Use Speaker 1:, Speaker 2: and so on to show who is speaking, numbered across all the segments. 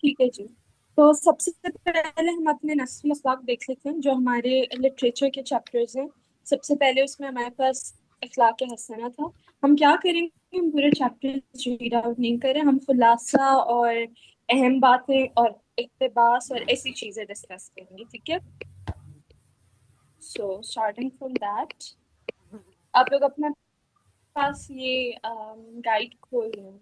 Speaker 1: ٹھیک ہے جی. تو سب سے پہلے ہم اپنے نسل اخلاق دیکھ لیتے ہیں جو ہمارے لٹریچر کے چیپٹرز ہیں. سب سے پہلے اس میں ہمارے پاس اخلاق حسنہ تھا. ہم کیا کریں گے، ہم پورے چیپٹر ریڈ آؤٹ نہیں کریں، ہم خلاصہ اور اہم باتیں اور اقتباس اور ایسی چیزیں ڈسکس کریں گے. ٹھیک ہے، سو اسٹارٹنگ فروم دیٹ آپ لوگ اپنے پاس یہ گائیڈ کھول لیں.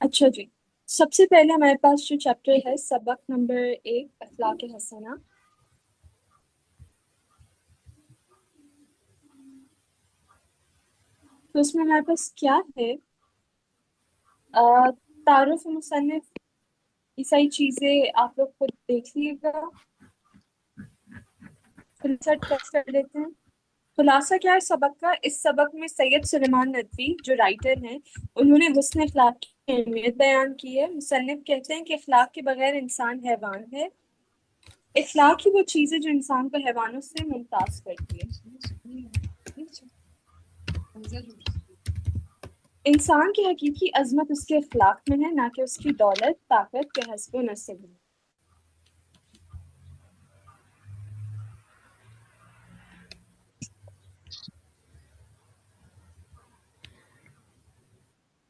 Speaker 1: اچھا جی، سب سے پہلے ہمارے پاس جو چیپٹر ہے سبق نمبر 1 اخلاق حسنہ. تو اس میں ہمارے پاس کیا ہے، تعارف مصنف، یہ ساری چیزیں آپ لوگ خود دیکھ لیے گا. خلاصہ ٹچ کر لیتے ہیں. خلاصہ کیا ہے سبق کا؟ اس سبق میں سید سلیمان ندوی جو رائٹر ہیں انہوں نے حسن اخلاق کی اہمیت بیان کی ہے. مصنف کہتے ہیں کہ اخلاق کے بغیر انسان حیوان ہے. اخلاق ہی وہ چیز ہے جو انسان کو حیوانوں سے ممتاز کرتی ہے. انسان کی حقیقی عظمت اس کے اخلاق میں ہے، نہ کہ اس کی دولت، طاقت یا حسب و نسب میں.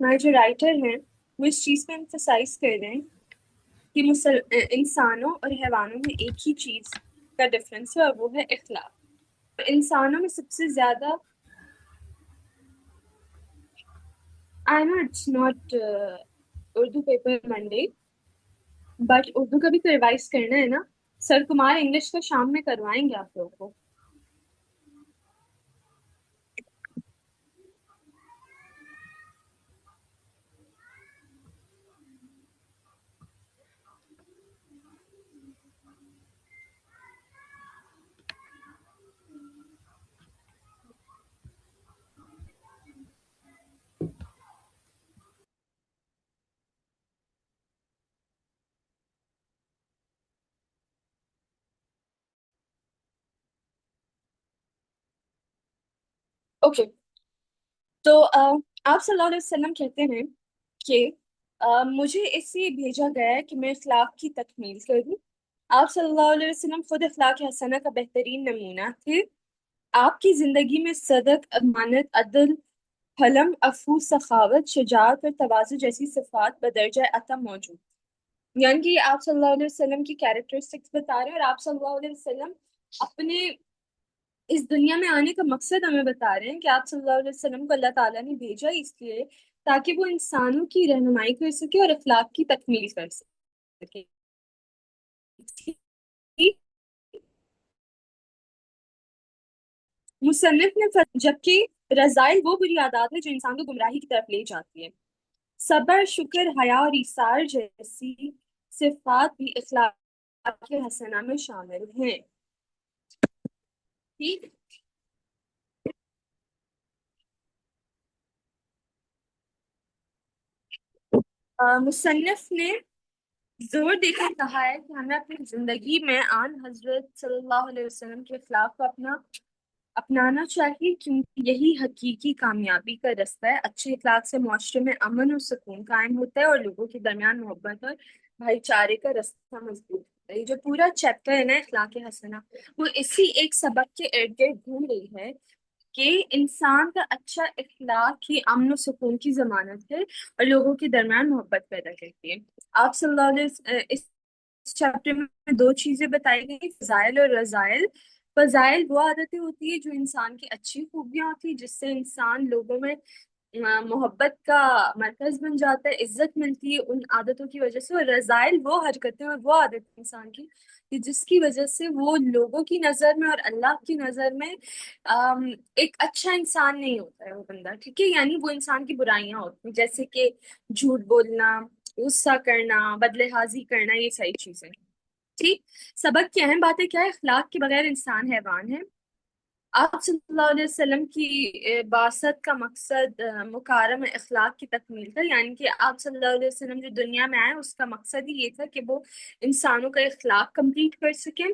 Speaker 1: ہمارے جو رائٹر ہیں وہ اس چیز پہ emphasize کر رہے ہیں کہ انسانوں اور حیوانوں میں ایک ہی چیز کا ڈفرینس ہے اور وہ ہے اخلاق. انسانوں میں سب سے زیادہ I know it's not Urdu paper Monday but Urdu کا بھی تو ریوائز کرنا ہے نا. سر کمار انگلش کا شام میں کروائیں گے آپ لوگوں کو. اوکے، تو آپ صلی اللہ علیہ وسلم کہتے ہیں کہ مجھے اس لیے بھیجا گیا ہے کہ میں اخلاق کی تکمیل کروں. آپ صلی اللہ علیہ وسلم خود اخلاق حسنہ کا بہترین نمونہ تھے. آپ کی زندگی میں صدق، امانت، عدل، حلم، عفو، سخاوت، شجاعت اور تواضع جیسی صفات بدرجہ عطا موجود. یعنی کہ آپ صلی اللہ علیہ وسلم کی کیریکٹرسٹکس بتا رہے ہیں اور آپ صلی اللہ علیہ وسلم اپنے اس دنیا میں آنے کا مقصد ہمیں بتا رہے ہیں کہ آپ صلی اللہ علیہ وسلم کو اللہ تعالیٰ نے بھیجا اس لیے تاکہ وہ انسانوں کی رہنمائی کر سکے اور اخلاق کی تکمیل کر سکے. مصنف نے جبکہ رذائل وہ بری عادات ہے جو انسان کو گمراہی کی طرف لے جاتی ہے. صبر، شکر، حیا اور ایثار جیسی صفات بھی اخلاق حسنہ میں شامل ہیں. ٹھیک. مصنف نے زور دے کر کہا ہے کہ ہمیں اپنی زندگی میں آن حضرت صلی اللہ علیہ وسلم کے اخلاق کو اپنانا چاہیے کیونکہ یہی حقیقی کامیابی کا رستہ ہے. اچھے اخلاق سے معاشرے میں امن اور سکون قائم ہوتا ہے اور لوگوں کے درمیان محبت اور بھائی چارے کا رستہ مضبوط ہوتا ہے. یہ جو پورا چیپٹر ہے نا اخلاق حسنہ وہ اسی ایک سبق کے ارد گرد گھوم رہی ہے کہ انسان کا اچھا اخلاق ہی امن و سکون کی ضمانت ہے اور لوگوں کے درمیان محبت پیدا کرتی ہے۔ آپ صلی اللہ علیہ اس چیپٹر میں دو چیزیں بتائی گئی، فضائل اور رذائل۔ فضائل وہ عادتیں ہوتی ہے جو انسان کی اچھی خوبیاں ہوتی ہیں، جس سے انسان لوگوں میں محبت کا مرکز بن جاتا ہے، عزت ملتی ہے ان عادتوں کی وجہ سے۔ اور رذائل وہ حرکتیں اور وہ عادت انسان کی کہ جس کی وجہ سے وہ لوگوں کی نظر میں اور اللہ کی نظر میں ایک اچھا انسان نہیں ہوتا ہے وہ بندہ، ٹھیک ہے؟ یعنی وہ انسان کی برائیاں ہوتی ہیں، جیسے کہ جھوٹ بولنا، غصہ کرنا، بدلہضی کرنا، یہ ساری چیزیں، ٹھیک۔ سبق کی اہم باتیں کیا ہے؟ اخلاق کے بغیر انسان حیوان ہے۔ آپ صلی اللہ علیہ وسلم کی بعثت کا مقصد مکارم اخلاق کی تکمیل تھا، یعنی کہ آپ صلی اللہ علیہ وسلم جو دنیا میں آئے اس کا مقصد ہی یہ تھا کہ وہ انسانوں کا اخلاق کمپلیٹ کر سکیں۔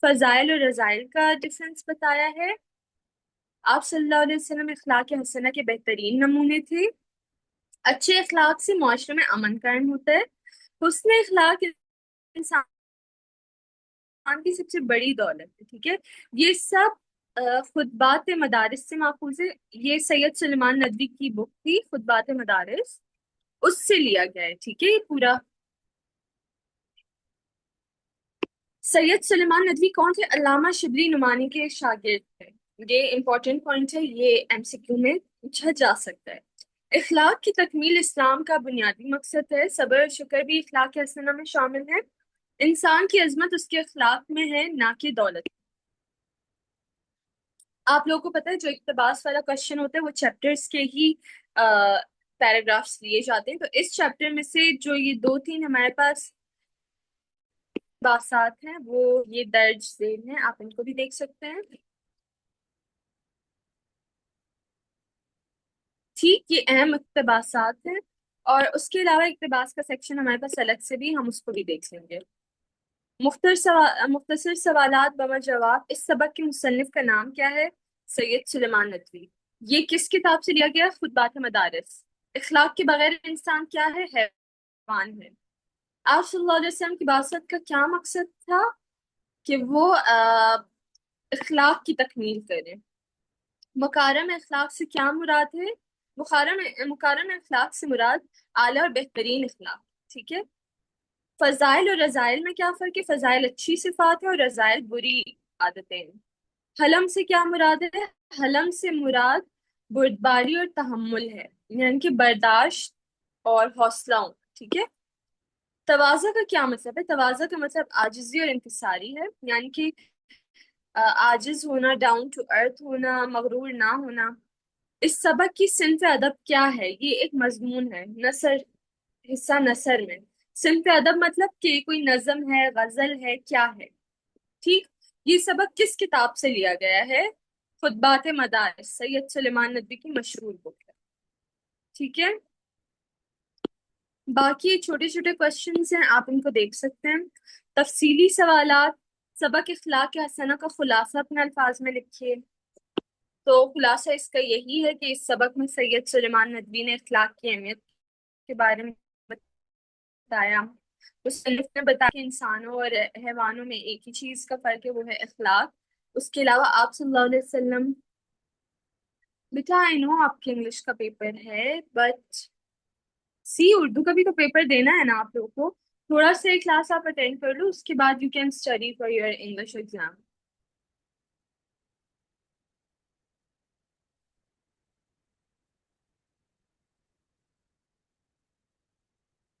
Speaker 1: فضائل اور رذائل کا ڈفرینس بتایا ہے۔ آپ صلی اللہ علیہ وسلم اخلاق حسنہ کے بہترین نمونے تھے۔ اچھے اخلاق سے معاشرے میں امن قائم ہوتا ہے۔ حسن اخلاق انسان کی سب سے بڑی دولت ہے، ٹھیک ہے؟ یہ سب خطبات مدارس سے ماخوذ ہے۔ یہ سید سلیمان ندوی کی بک تھی، خطبات مدارس، اس سے لیا گیا ہے، ٹھیک ہے؟ یہ پورا سید سلیمان ندوی کون تھے؟ علامہ شبلی نعمانی کے شاگرد تھے۔ یہ امپورٹنٹ پوائنٹ ہے، یہ ایم سی کیو میں پوچھا جا سکتا ہے۔ اخلاق کی تکمیل اسلام کا بنیادی مقصد ہے۔ صبر اور شکر بھی اخلاق حسنہ میں شامل ہے۔ انسان کی عظمت اس کے اخلاق میں ہے، نہ کہ دولت۔ آپ لوگوں کو پتہ ہے جو اقتباس والا کوشچن ہوتا ہے وہ چیپٹرز کے ہی پیراگرافس لیے جاتے ہیں، تو اس چیپٹر میں سے جو یہ دو تین ہمارے پاس باسات ہیں وہ یہ درج ذیل ہیں، آپ ان کو بھی دیکھ سکتے ہیں، ٹھیک؟ یہ اہم اقتباسات ہیں، اور اس کے علاوہ اقتباس کا سیکشن ہمارے پاس الگ سے بھی، ہم اس کو بھی دیکھ لیں گے۔ مختصر سوالات بما جواب۔ اس سبق کے مصنف کا نام کیا ہے؟ سید سلیمان ندوی۔ یہ کس کتاب سے لیا گیا؟ خطبات مدارس۔ اخلاق کے بغیر انسان کیا ہے؟ حیوان ہے۔ آپ صلی اللہ علیہ وسلم کی بعثت کا کیا مقصد تھا؟ کہ وہ اخلاق کی تکمیل کریں۔ مکارم اخلاق سے کیا مراد ہے؟ مکارم اخلاق سے مراد اعلیٰ اور بہترین اخلاق، ٹھیک ہے؟ فضائل اور رذائل میں کیا فرق ہے؟ فضائل اچھی صفات ہے اور رذائل بری عادتیں ہیں۔ حلم سے کیا مراد ہے؟ حلم سے مراد بردباری اور تحمل ہے، یعنی کہ برداشت اور حوصلہ ہونا، ٹھیک ہے؟ تواضع کا کیا مطلب ہے؟ تواضع کا مطلب عاجزی اور انکساری ہے، یعنی کہ عاجز ہونا، ڈاؤن ٹو ارتھ ہونا، مغرور نہ ہونا۔ اس سبق کی صنف ادب کیا ہے؟ یہ ایک مضمون ہے، نثر، حصہ نثر میں۔ صنف ادب مطلب کہ کوئی نظم ہے، غزل ہے، کیا ہے، ٹھیک؟ یہ سبق کس کتاب سے لیا گیا ہے؟ خطبات مدارس، سید سلیمان ندوی کی مشہور بک ہے، ٹھیک ہے؟ باقی چھوٹے چھوٹے کوشچنز ہیں، آپ ان کو دیکھ سکتے ہیں۔ تفصیلی سوالات، سبق اخلاق حسنہ کا خلاصہ اپنے الفاظ میں لکھیے۔ تو خلاصہ اس کا یہی ہے کہ اس سبق میں سید سلیمان ندوی نے اخلاق کی اہمیت کے بارے میں بتایا۔ مصنف نے بتایا کہ انسانوں اور حیوانوں میں ایک ہی چیز کا فرق ہے، وہ ہے اخلاق۔ اس کے علاوہ آپ صلی اللہ علیہ وسلم، بیٹا آئی نو آپ کے انگلش کا پیپر ہے، بٹ اردو کا بھی تو پیپر دینا ہے نا آپ لوگوں کو۔ تھوڑا سا ایک کلاس آپ اٹینڈ کر لو، اس کے بعد you can study for your English exam.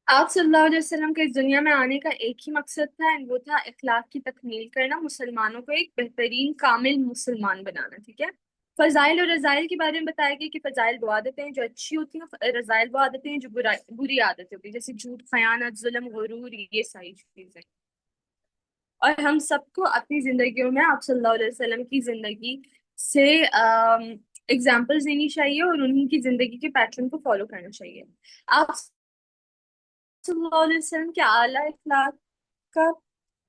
Speaker 1: آپ صلی اللہ علیہ وسلم کے اس دنیا میں آنے کا ایک ہی مقصد تھا، وہ تھا اخلاق کی تکمیل کرنا، مسلمانوں کو ایک بہترین کامل مسلمان بنانا، ٹھیک ہے؟ فضائل اور رذائل کے بارے میں بتایا گیا کہ فضائل وہ عادتیں ہیں جو اچھی ہوتی ہیں، رذائل وہ عادتیں ہیں جو بری عادتیں ہوتی ہیں، جیسے جھوٹ، خیانت، ظلم، غرور، یہ ساری چیزیں۔ اور ہم سب کو اپنی زندگیوں میں آپ صلی اللہ علیہ وسلم کی زندگی سے اگزامپلز لینی چاہیے اور انہیں کی زندگی کے پیٹرن کو فالو کرنا چاہیے۔ آپ صلی اللہ علیہ وسلم کے اعلیٰ اخلاق کا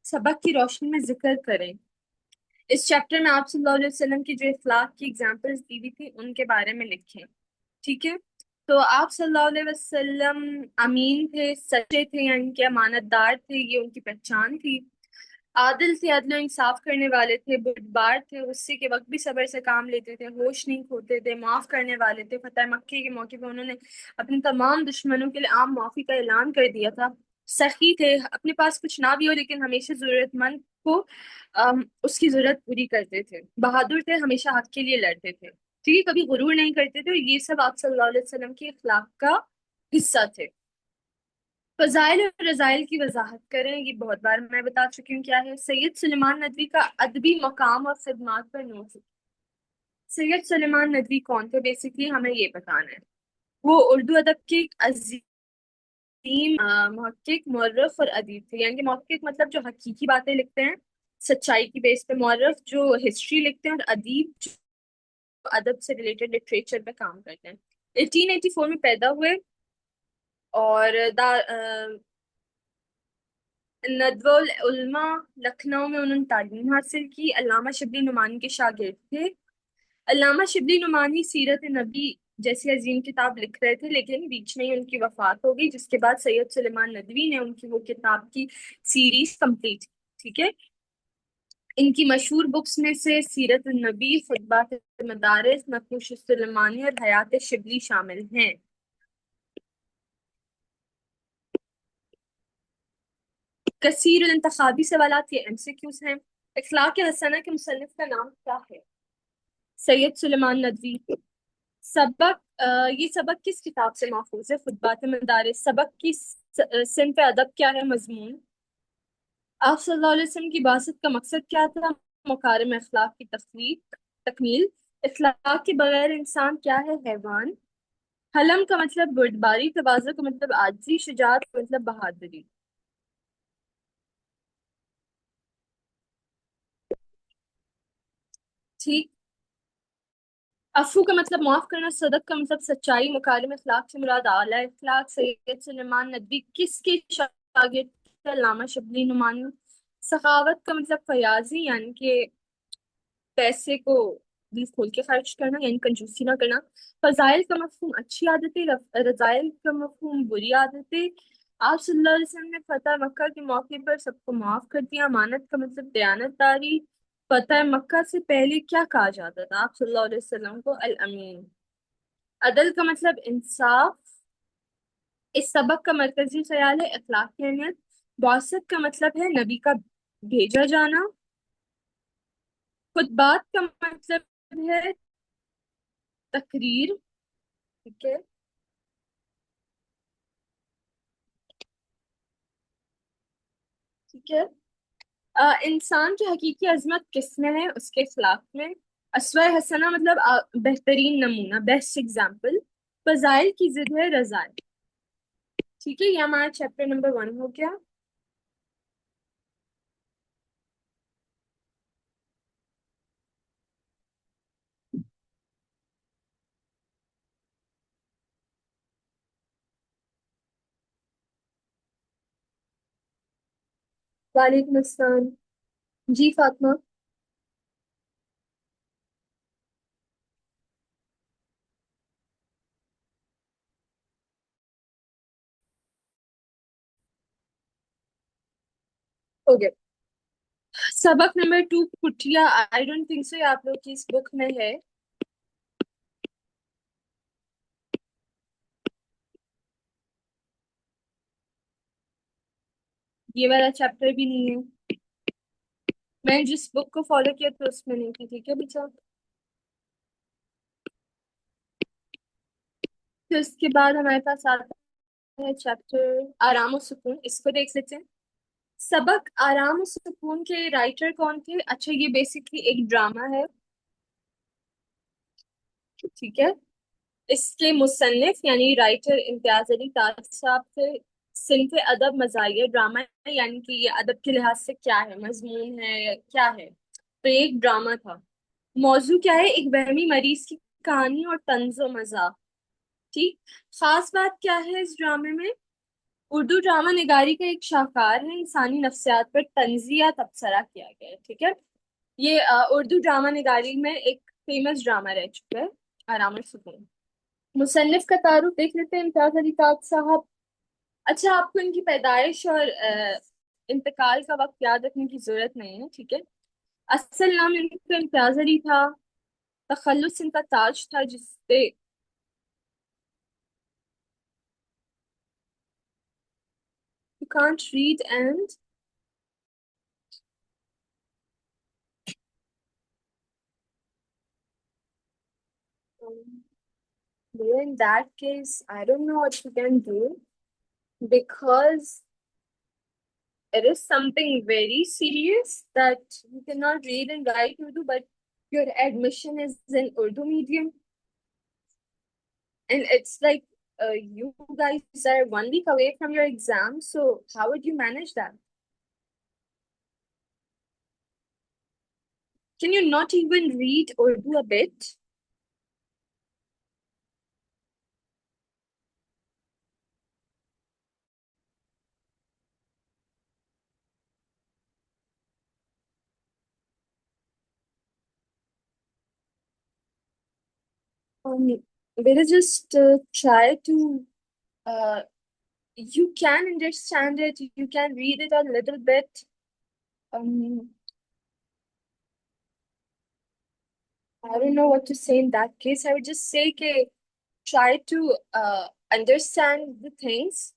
Speaker 1: سبق کی روشنی میں ذکر کریں۔ اس چیپٹر میں آپ صلی اللہ علیہ وسلم کی جو اخلاق کی اگزامپلز دی ہوئی تھی ان کے بارے میں لکھیں، ٹھیک ہے؟ تو آپ صلی اللہ علیہ وسلم امین تھے، سچے تھے، یعنی کہ امانت دار تھے، یہ ان کی پہچان تھی۔ عادل تھے، عدل و انصاف کرنے والے تھے، بردبار تھے، غصے کے وقت بھی صبر سے کام لیتے تھے، ہوش نہیں کھوتے تھے، معاف کرنے والے تھے۔ فتح مکے کے موقع پہ انہوں نے اپنے تمام دشمنوں کے لیے عام معافی کا اعلان کر دیا تھا۔ سخی تھے، اپنے پاس کچھ نہ بھی ہو لیکن ہمیشہ ضرورت مند کو اس کی ضرورت پوری کرتے تھے۔ بہادر تھے، ہمیشہ حق کے لیے لڑتے تھے، ٹھیک ہے، کبھی غرور نہیں کرتے تھے، اور یہ سب آپ صلی اللہ علیہ وسلم کے اخلاق کا حصہ تھے۔ فضائل اور رذائل کی وضاحت کریں، یہ بہت بار میں بتا چکی ہوں کیا ہے۔ سید سلیمان ندوی کا ادبی مقام اور خدمات پر نوٹ۔ سید سلیمان ندوی کون تھے؟ بیسکلی ہمیں یہ بتانا ہے۔ وہ اردو ادب کے ایک عظیم محقق، مورخ اور ادیب تھے۔ یعنی کہ محقق مطلب جو حقیقی باتیں لکھتے ہیں سچائی کی بیس پہ، مورخ جو ہسٹری لکھتے ہیں، اور ادیب جو ادب سے ریلیٹڈ لٹریچر پہ کام کرتے ہیں۔ 1884 میں پیدا ہوئے اور ندوہ العلماء لکھنؤ میں انہوں نے تعلیم حاصل کی۔ علامہ شبلی نعمانی کے شاگرد تھے۔ علامہ شبلی نعمانی سیرت نبی جیسی عظیم کتاب لکھ رہے تھے لیکن بیچ میں ہی ان کی وفات ہو گئی، جس کے بعد سید سلیمان ندوی نے ان کی وہ کتاب کی سیریز کمپلیٹ کی، ٹھیک ہے۔ ان کی مشہور بکس میں سے سیرت النبی، خطبات مدارس، نقوش سلیمانی اور حیات شبلی شامل ہیں۔ کثیر الانتخابی سوالات، یہ MCQs ہیں۔ اخلاق حسنہ کے مصنف کا نام کیا ہے؟ سید سلیمان ندوی۔ سبق یہ سبق کس کتاب سے ماخوذ ہے؟ خطبات مدارس۔ سبق کی صنف ادب کیا ہے؟ مضمون۔ آپ صلی اللہ علیہ وسلم کی بعثت کا مقصد کیا تھا؟ مکارم اخلاق کی تکمیل۔ اخلاق کے بغیر انسان کیا ہے؟ حیوان۔ حلم کا مطلب بردباری، تواضع کا مطلب عاجزی، شجاعت کا مطلب بہادری۔ ٹھیک۔ عفو کا مطلب معاف کرنا، صدق کا مطلب سچائی، مکارم اخلاق سے مراد اعلی اخلاق۔ سید سلیمان ندوی کس کے شاگرد تھے؟ علامہ شبلی نعمانی۔ سخاوت کا مطلب فیاضی، یعنی کہ پیسے کو دل کھول کے خرچ کرنا، یعنی کنجوسی نہ کرنا۔ فضائل کا مفہوم اچھی عادتیں، رذائل کا مفہوم بری عادتیں۔ آپ صلی اللہ علیہ وسلم نے فتح مکہ کے موقع پر سب کو معاف کر دیا۔ امانت کا مطلب دیانت داری۔ فتح مکہ سے پہلے کیا کہا جاتا تھا آپ صلی اللہ علیہ وسلم کو؟ الامین۔ عدل کا مطلب انصاف۔ اس سبق کا مرکزی خیال ہے اخلاق کی اہمیت۔ بعثت کا مطلب ہے نبی کا بھیجا جانا۔ خطبات کا مطلب ہے تقریر، ٹھیک ہے۔ ٹھیک ہے۔ انسان کی حقیقی عظمت کس میں ہے؟ اس کے اخلاق میں۔ اسوہ حسنہ مطلب بہترین نمونہ، بیسٹ ایگزامپل۔ فضائل کی ضد ہے رذائل، ٹھیک ہے۔ یہ ہمارا چیپٹر نمبر 1 ہو گیا۔ وعلیکم السلام۔ جی فاطمہ۔ ہو گیا۔ سبق نمبر 2 کٹیا، آئی ڈونٹ تھنک سو یہ آپ لوگ کی اس بک میں ہے۔ یہ والا چیپٹر بھی نہیں ہے، میں نے جس بک کو فالو کیا تھا اس میں نہیں تھی، ٹھیک ہے بچہ۔ پھر اس کے بعد ہمارے پاس آتا ہے چیپٹر آرام و سکون، اس کو دیکھ لیتے ہیں۔ سبق آرام و سکون کے رائٹر کون تھے؟ اچھا، یہ بیسکلی ایک ڈرامہ ہے، ٹھیک ہے۔ اس کے مصنف یعنی رائٹر امتیاز علی تاج صاحب تھے۔ صنف ادب مزاحیہ ڈرامہ ہے، یعنی کہ یہ ادب کے لحاظ سے کیا ہے، مضمون ہے یا کیا ہے؟ تو یہ ایک ڈرامہ تھا۔ موضوع کیا ہے؟ ایک وہمی مریض کی کہانی اور طنز و مزاح، ٹھیک۔ خاص بات کیا ہے اس ڈرامے میں؟ اردو ڈرامہ نگاری کا ایک شاہکار ہے، انسانی نفسیات پر طنزیہ تبصرہ کیا گیا ہے، ٹھیک ہے۔ یہ اردو ڈرامہ نگاری میں ایک فیمس ڈرامہ رہ چکا ہے، آرام اور سکون۔ مصنف کا تعارف دیکھ لیتے ہیں، امتیاز علی تاج صاحب۔ اچھا، آپ کو ان کی پیدائش اور انتقال کا وقت یاد رکھنے کی ضرورت نہیں ہے، ٹھیک ہے؟ اصل نام ان کا امتیاز علی تھا، تخلص ان کا تاج تھا جس سے you can't read and um, well, in that case I don't know what you can do because it is something very serious that you cannot read and write Urdu, but your admission is in Urdu medium, and it's like you guys are 1 week away from your exam. So how would you manage that? Can you not even read Urdu a bit? We'll just try to. Uh, you can understand it. You can read it a little bit. Um, I don't know what to say in that case. I would just say, okay, try to understand the things.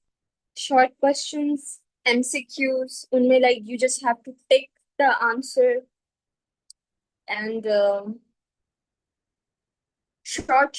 Speaker 1: Short questions, MCQs, unme like you just have to pick the answer and short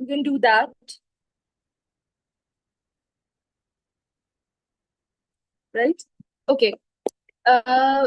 Speaker 1: You can do that. Right? Okay. Uh,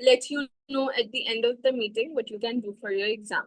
Speaker 1: let you know at the end of the meeting what you can do for your exam.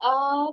Speaker 1: uh,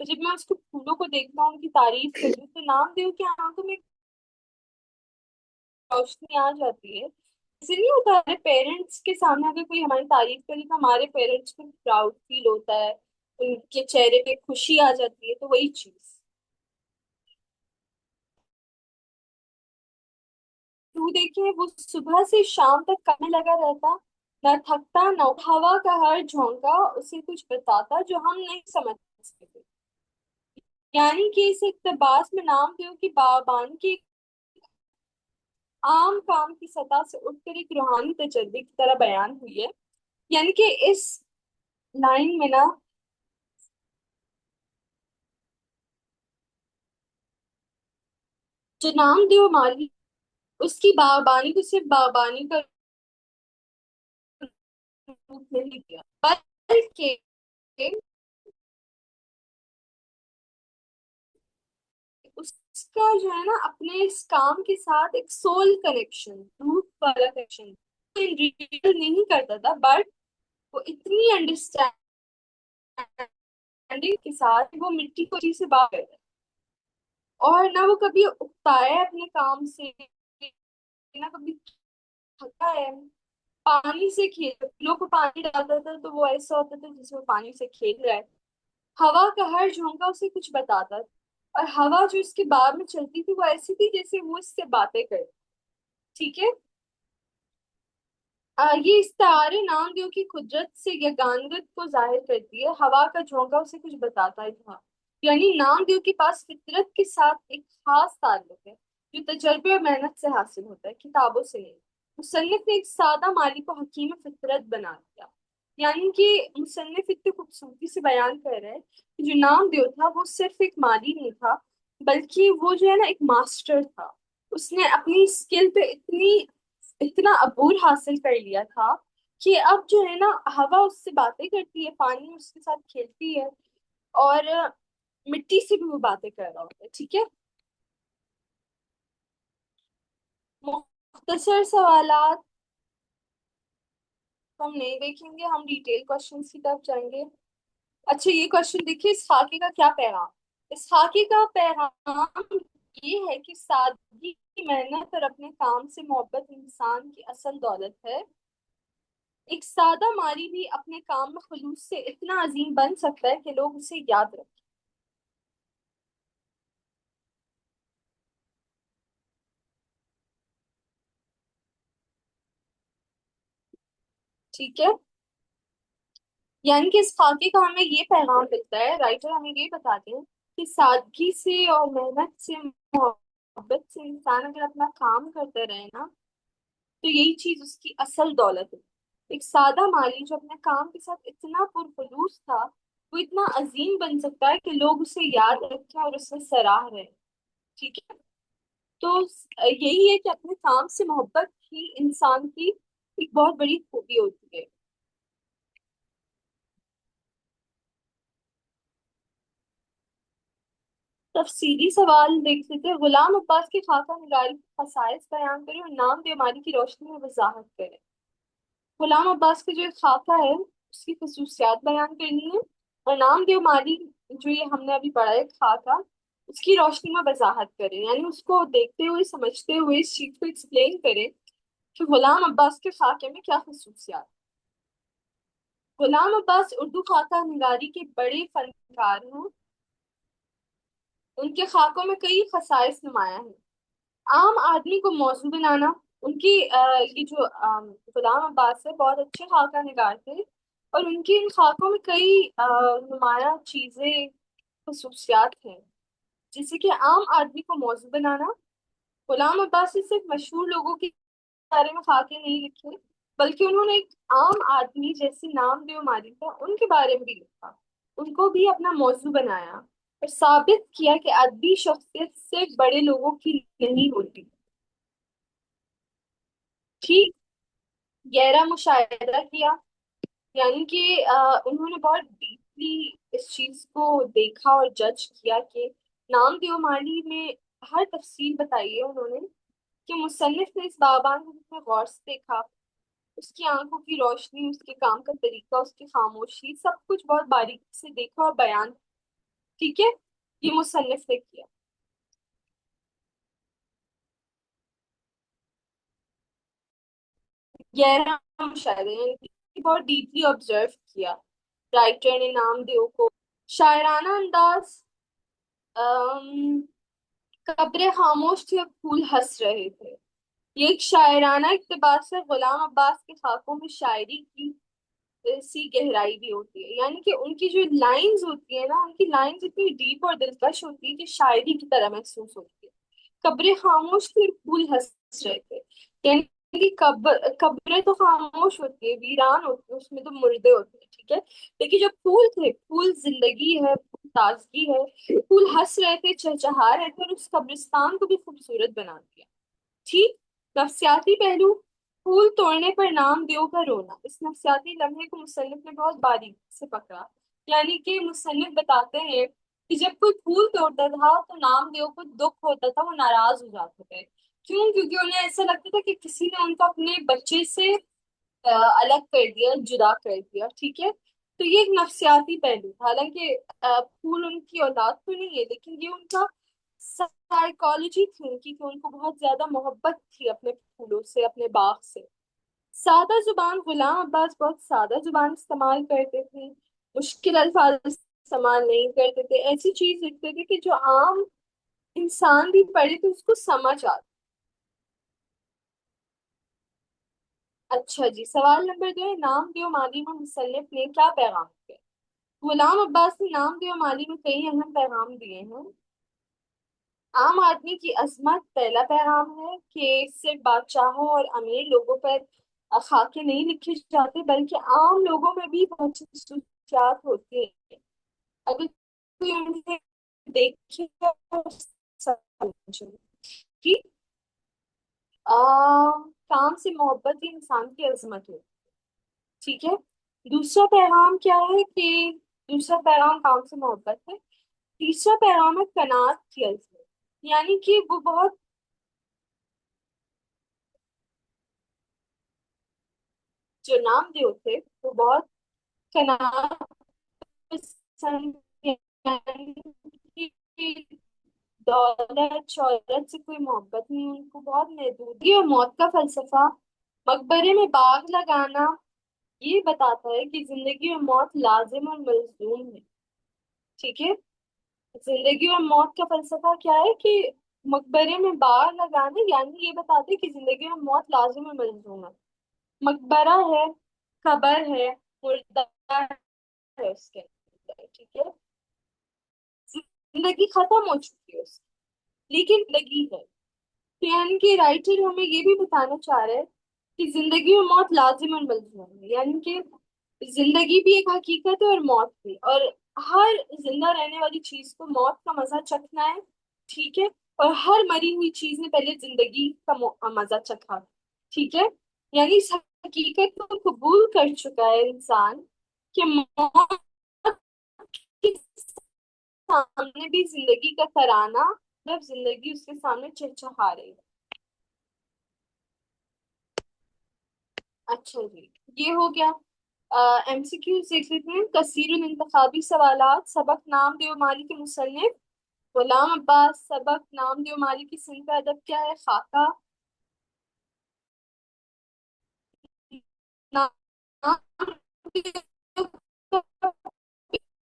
Speaker 1: تو جب میں اس کو پھولوں کو دیکھتا ہوں، ان کی تعریف کرتی ہوں، تو نام دیو کی آنکھوں میں روشنی آ جاتی ہے. ایسے نہیں ہوتا ہے پیرنٹس کے سامنے اگر کوئی ہماری تعریف کرے تو ہمارے پیرنٹس کو پراؤڈ فیل ہوتا ہے، ان کے چہرے پہ خوشی آ جاتی ہے، تو وہی چیز. تو دیکھیں وہ صبح سے شام تک کام میں لگا رہتا، نہ تھکتا نہ ہوا کا ہر جھونکا اسے کچھ بتاتا جو ہم نہیں سمجھ سکتے. یعنی کہ اس اقتباس میں نام دیو کی باغبان کی عام کام کی سطح سے اٹھ کر ایک روحانی تجربے کی طرح بیان ہوئی ہے. یعنی کہ اس لائن میں نا جو نام دیو مالی اس کی باغبانی کو صرف باغبانی کا روپ نہیں دیا، بلکہ اس کا جو ہے نا اپنے اس کام کے ساتھ ایک سول کنیکشن، روح والا کنیکشن نہیں کرتا تھا، بٹ وہ اتنی انڈرسٹینڈنگ کے ساتھ وہ مٹی کو چیز سے باہر ہے، اور نہ وہ کبھی اکتا ہے اپنے کام سے، نہ کبھی تھکا ہے. پانی سے کھیل پھولوں کو پانی ڈالتا تھا تو وہ ایسا ہوتا تھا جیسے وہ پانی سے کھیل رہا ہے. ہوا کا ہر جھونکا اسے کچھ بتاتا تھا، اور ہوا جو اس کے باغ میں چلتی تھی وہ ایسی تھی جیسے وہ اس سے باتیں کرے. ٹھیک ہے. یہ استعارے نام دیو کی قدرت سے یگانگت کو ظاہر کرتی ہے. ہوا کا جھونکا اسے کچھ بتاتا ہی تھا، یعنی نام دیو کے پاس فطرت کے ساتھ ایک خاص تعلق ہے جو تجربے اور محنت سے حاصل ہوتا ہے، کتابوں سے نہیں. مصنف نے ایک سادہ مالی کو حکیم فطرت بنا دیا. یعنی کہ مصنف اتنی خوبصورتی سے بیان کر رہے ہیں کہ جو نام دیو تھا وہ صرف ایک مالی نہیں تھا، بلکہ وہ جو ہے نا ایک ماسٹر تھا. اس نے اپنی اسکل پہ اتنا عبور حاصل کر لیا تھا کہ اب جو ہے نا ہوا اس سے باتیں کرتی ہے، پانی اس کے ساتھ کھیلتی ہے، اور مٹی سے بھی وہ باتیں کر رہا ہوتا ہے. ٹھیک ہے. مختصر سوالات ہم نہیں دیکھیں گے، ہم ڈیٹیل کوشچنس کی طرف جائیں گے. اچھا یہ کوشچن دیکھیے، اس خاکے کا کیا پیغام؟ اس خاکے کا پیغام یہ ہے کہ سادگی کی محنت اور اپنے کام سے محبت انسان کی اصل دولت ہے. ایک سادہ مالی بھی اپنے کام میں خلوص سے اتنا عظیم بن سکتا ہے کہ لوگ اسے یاد رکھیں. ٹھیک ہے. یعنی کہ اس خاکے کا ہمیں یہ پیغام ملتا ہے، رائٹر ہمیں یہ بتاتے ہیں کہ سادگی سے اور محنت سے محبت سے انسان اگر اپنا کام کرتا رہے نا تو یہی چیز اس کی اصل دولت ہے. ایک سادہ مالی جو اپنے کام کے ساتھ اتنا پرخلوص تھا وہ اتنا عظیم بن سکتا ہے کہ لوگ اسے یاد رکھیں اور اسے سراہ رہے. ٹھیک ہے. تو یہی ہے کہ اپنے کام سے محبت ہی انسان کی ایک بہت بڑی خوبی ہوتی ہے. تفصیلی سوال دیکھ لیتے ہیں. غلام عباس کی خاکہ نگاری کی خصائص بیان کریں اور نام بیماری کی روشنی میں وضاحت کریں. غلام عباس کی جو ایک خاکہ ہے اس کی خصوصیات بیان کرنی ہے، اور نام دیو مالی جو یہ ہم نے ابھی پڑھا ہے خاکہ، اس کی روشنی میں وضاحت کریں، یعنی اس کو دیکھتے ہوئے سمجھتے ہوئے اس چیز کو ایکسپلین کریں کہ غلام عباس کے خاکے میں کیا خصوصیات. غلام عباس اردو خاکہ نگاری کے بڑے فنکار ہیں. ان کے خاکوں میں کئی خصائص نمایاں ہیں. عام آدمی کو موضوع بنانا. ان کی یہ جو غلام عباس ہے بہت اچھے خاکہ نگار تھے، اور ان کی ان خاکوں میں کئی نمایاں چیزیں خصوصیات ہیں، جیسے کہ عام آدمی کو موضوع بنانا. غلام عباس نے صرف مشہور لوگوں کے بارے میں خاکے نہیں لکھے، بلکہ انہوں نے ایک عام آدمی جیسے نام دیو مالی تھا ان کے بارے میں بھی لکھا، ان کو بھی اپنا موضوع بنایا، اور ثابت کیا کہ ادبی شخصیت صرف بڑے لوگوں کی نہیں ہوتی. ٹھیک. گہرا مشاہدہ کیا. یعنی کہ انہوں نے بہت ڈیپلی اس چیز کو دیکھا اور جج کیا کہ نام دیو مالی میں ہر تفصیل بتائی ہے انہوں نے، کہ مصنف نے اس باغبان کو کتنے غور سے دیکھا، اس کی آنکھوں کی روشنی، اس کے کام کا طریقہ، اس کی خاموشی، سب کچھ بہت باریکی سے دیکھا اور بیان. ٹھیک ہے، یہ مصنف نے کیا۔ گہرا مشاہدہ یعنی کہ بہت ڈیپلی آبزرو کیا رائٹر نے نامدیو کو۔ شاعرانہ انداز، قبریں خاموش تھی اور پھول ہنس رہے تھے، یہ ایک شاعرانہ اقتباس ہے۔ غلام عباس کے خاکوں میں شاعری کی سی گہرائی بھی ہوتی ہے، یعنی کہ ان کی جو لائنز ہوتی ہے نا، ان کی لائنز اتنی ڈیپ اور دلکش ہوتی ہے کہ شاعری کی طرح محسوس ہوتی ہے۔ قبریں خاموش تھی اور پھول ہنس رہے تھے، یعنی کہ قبریں تو خاموش ہوتی ہے، ویران ہوتی ہے، اس میں تو مردے ہوتے ہیں، ٹھیک ہے، لیکن جو پھول تھے، پھول زندگی ہے، پھول تازگی ہے، پھول ہنس رہے تھے، چہچہا رہے تھے، اور اس قبرستان کو بھی خوبصورت بنا دیا۔ ٹھیک، نفسیاتی پہلو، پھول توڑنے پر نام دیو کا رونا، اس نفسیاتی لمحے کو مصنف نے بہت باریک سے پکڑا، یعنی کہ مصنف بتاتے ہیں کہ جب کوئی پھول توڑتا تھا تو نام دیو کو دکھ ہوتا تھا، وہ ناراض ہو جاتے تھے، کیوں؟ کیونکہ انہیں ایسا لگتا تھا کہ کسی نے ان کو اپنے بچے سے الگ کر دیا، جدا کر دیا، ٹھیک ہے، تو یہ ایک نفسیاتی پہلو تھا، حالانکہ پھول ان کی اولاد تو نہیں ہے، لیکن یہ ان کا سائیکالوجی تھی ان کی، کہ ان کو بہت زیادہ محبت تھی اپنے پھولوں سے، اپنے باغ سے۔ سادہ زبان، غلام عباس بہت سادہ زبان استعمال کرتے تھے، مشکل الفاظ استعمال نہیں کرتے تھے، ایسی چیز لکھتے تھے کہ جو عام انسان بھی پڑھے تو اس کو سمجھ آتا۔ اچھا جی، سوال نمبر 2 ہے، نام دیو مالی میں مصنف نے کیا پیغام دیا؟ غلام عباس نے نام دیو مالی میں کئی اہم پیغام دیے ہیں۔ عام آدمی کی عظمت پہلا پیغام ہے، کہ صرف بادشاہوں اور امیر لوگوں پر خاکے نہیں لکھے جاتے، بلکہ عام لوگوں میں بھی بہت سی خصوصیات ہوتی ہیں، اگر کوئی انہیں دیکھے اور سمجھے۔ ٹھیک، کام سے محبت ہی انسان کی عظمت ہے، ٹھیک ہے۔ دوسرا پیغام کیا ہے کہ دوسرا پیغام کام سے محبت ہے۔ تیسرا پیغام ہے قناعت کی عظمت، یعنی کہ وہ بہت، جو نام دیو تھے وہ بہت قناعت پسند تھے، یعنی کہ دولت شہرت سے کوئی محبت نہیں، ان کو بہت محدودی اور موت کا فلسفہ۔ مقبرے میں باغ لگانا یہ بتاتا ہے کہ زندگی اور موت لازم اور ملزوم ہے، ٹھیک ہے، زندگی اور موت کا فلسفہ کیا ہے کہ مقبرے میں باغ لگانا، یعنی یہ بتاتے ہیں کہ زندگی اور موت لازم اور ملزوم ہے۔ مقبرہ ہے، قبر ہے، مردہ ہے اس کے اندر، ٹھیک ہے، زندگی ختم ہو چکی ہے اس کی، لیکن زندگی ہے، تو یعنی کہ رائٹر ہمیں یہ بھی بتانا چاہ رہے ہیں کہ زندگی اور موت لازم اور ملزوم ہے، یعنی کہ زندگی بھی ایک حقیقت ہے اور موت بھی، اور ہر زندہ رہنے والی چیز کو موت کا مزہ چکھنا ہے، ٹھیک ہے، اور ہر مری ہوئی چیز نے پہلے زندگی کا مزہ چکھا، ٹھیک ہے، یعنی اس حقیقت کو قبول کر چکا ہے انسان کہ موت کے سامنے بھی زندگی کا ترانہ، جب زندگی اس کے سامنے چہچہا رہی ہے۔ اچھا جی، یہ ہو گیا۔ ایم سی کیو دیکھ لیتے ہیں، کثیر الانتخابی سوالات، سبق نام دیو مالی کے مصنف غلام عباس، سبق نام دیو مالی کی صنف ادب کیا ہے؟ خاکہ، نام دیو کا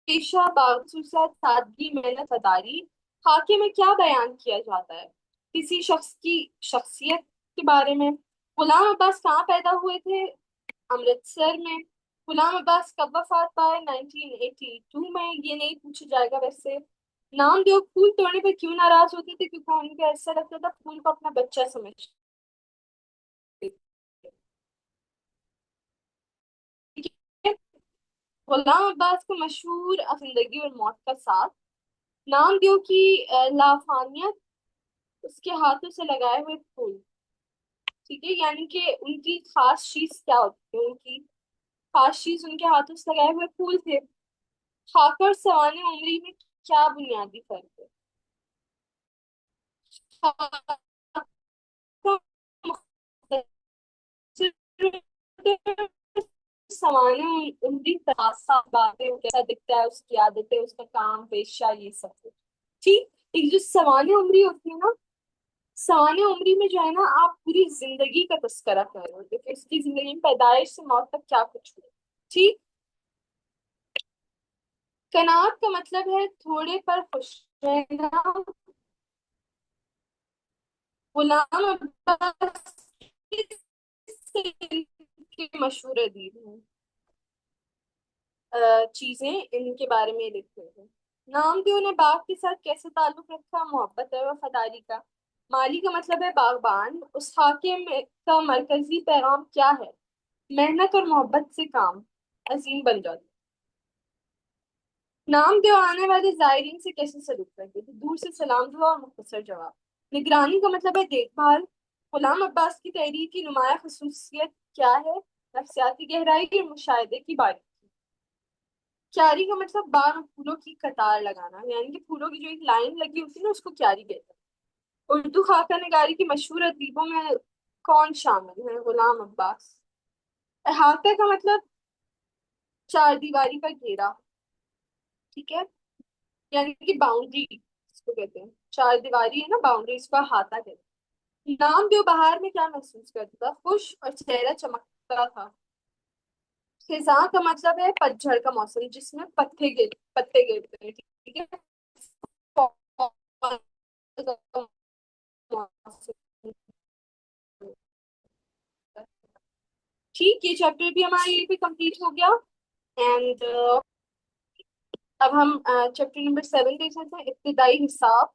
Speaker 1: پیشہ، باخصوصیت، سادگی، محنت، اداری۔ خاکے میں کیا بیان کیا جاتا ہے؟ کسی شخص کی شخصیت کے بارے میں۔ غلام عباس کہاں پیدا ہوئے تھے؟ امرتسر میں۔ غلام عباس کب وفات پائے؟ 1982 میں، یہ نہیں پوچھا جائے گا ویسے۔ نام دیو پھول توڑنے پہ کیوں ناراض ہوتے تھے؟ کیونکہ ان کو ایسا لگتا تھا پھول کو اپنا بچہ سمجھتے تھے۔ غلام عباس کو مشہور زندگی اور موت کا ساتھ، نام دیو کی لافانیت، اس کے ہاتھوں سے لگائے ہوئے پھول، ٹھیک ہے، یعنی کہ ان کی خاص چیز کیا ہوتی ہے؟ ان کی خاص چیز ان کے ہاتھوں سے لگائے ہوئے پھول تھے۔ خاکہ اور سوانح عمری میں کیا بنیادی فرق ہے؟ خاکہ مختصر سوانح عمری تقاصا باتیں کیسا دکھتا ہے، اس کی عادتیں، اس کا کام پیشہ، یہ سب کچھ ٹھیک۔ ایک جو سوانح عمری ہوتی ہے نا، سوانح عمری میں جو ہے نا آپ پوری زندگی کا تذکرہ کر رہے ہوتے کہ اس کی زندگی میں پیدائش سے موت تک کیا کچھ ہوا ٹھیک۔ قناعت کا مطلب ہے تھوڑے پر خوش رہنا۔ غلام عباس کے مشہور ادیب ہیں، چیزیں ان کے بارے میں لکھتے ہیں۔ نامدیو نے باغ کے ساتھ کیسے تعلق رکھا؟ محبت اور وفاداری کا۔ مالی کا مطلب ہے باغبان۔ اس خاکے میں کا مرکزی پیغام کیا ہے؟ محنت اور محبت سے کام عظیم بن جاتا ہے۔ نامدیو آنے والے زائرین سے کیسے سلوک کرتے تھے؟ دور سے سلام دعا اور مختصر جواب۔ نگرانی کا مطلب ہے دیکھ بھال۔ غلام عباس کی تحریر کی نمایاں خصوصیت کیا ہے؟ نفسیاتی گہرائی اور مشاہدے کی باریکی۔ کیاری کا مطلب باغ میں پھولوں کی قطار لگانا، یعنی کہ پھولوں کی جو ایک لائن لگی ہوتی ہے نا، اس کو کیاری کہتے ہیں۔ اردو خاکہ نگاری کی مشہور ادیبوں میں کون شامل ہے؟ غلام عباس۔ احاطہ کا مطلب چار دیواری کا گھیرا، ٹھیک ہے، یعنی کہ باؤنڈری اس کو کہتے ہیں، چار دیواری ہے نا باؤنڈری، اس کو احاطہ کہتے ہیں۔ نام دیو بہار میں کیا محسوس کرتا تھا؟ خوش اور چہرہ چمکتا تھا۔ خزاں کا مطلب ہے پتجھڑ کا موسم جس میں پتے گرتے ہیں، ٹھیک ہے۔ ٹھیک، یہ چیپٹر بھی ہمارا یہ بھی کمپلیٹ ہو گیا، اینڈ اب ہم چیپٹر نمبر 7 دیکھ لیتے ہیں، ابتدائی حساب۔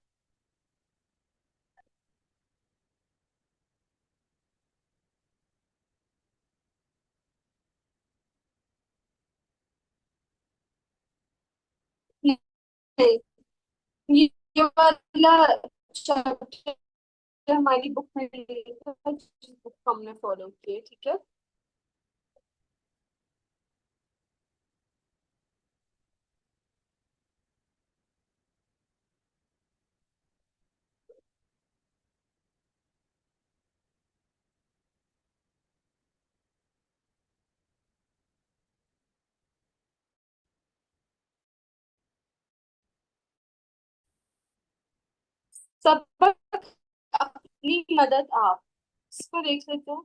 Speaker 1: نہیں، یہ والا چیپٹر ہماری بک میں نہیں تھا، جس بک کو ہم نے فالو کیا، ٹھیک ہے۔ سبق اپنی مدد آپ، اس کو دیکھ لیتے ہیں۔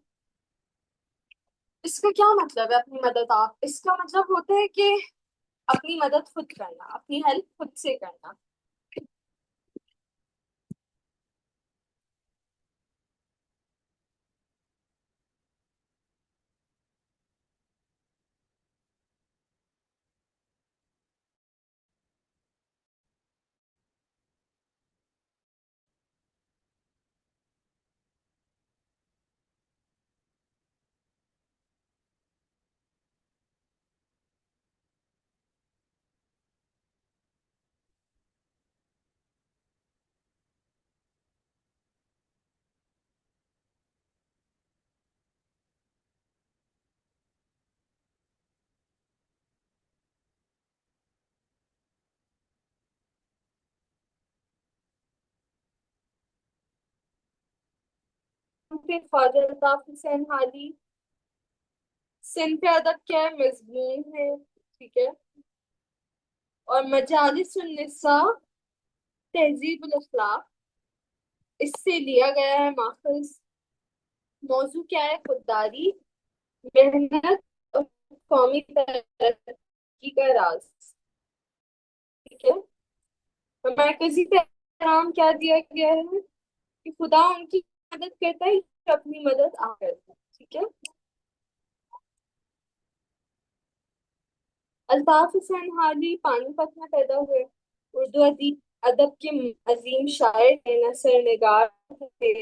Speaker 1: اس کا کیا مطلب ہے اپنی مدد آپ؟ اس کا مطلب ہوتا ہے کہ اپنی مدد خود کرنا، اپنی ہیلپ خود سے کرنا۔ پھر خواجہ الطاف حسین حالی۔ صنف ادب کیا ہے؟ مضمون ہے، ٹھیک ہے۔ اور مجالس النساء تہذیب الاخلاق، اس سے لیا گیا ہے ماخذ۔ موضوع کیا ہے؟ خودداری، محنت اور قومی ترقی کا راز، ٹھیک ہے۔ مرکزی پیغام کیا دیا گیا ہے؟ کہ خدا ان کی مدد کرتا ہے، یہ اپنی مدد آپ کرتا ہے، ٹھیک ہے۔ الطاف حسین حالی پانی پت میں پیدا ہوئے، اردو ادب کے عظیم شاعر تھے، نثر نگار تھے،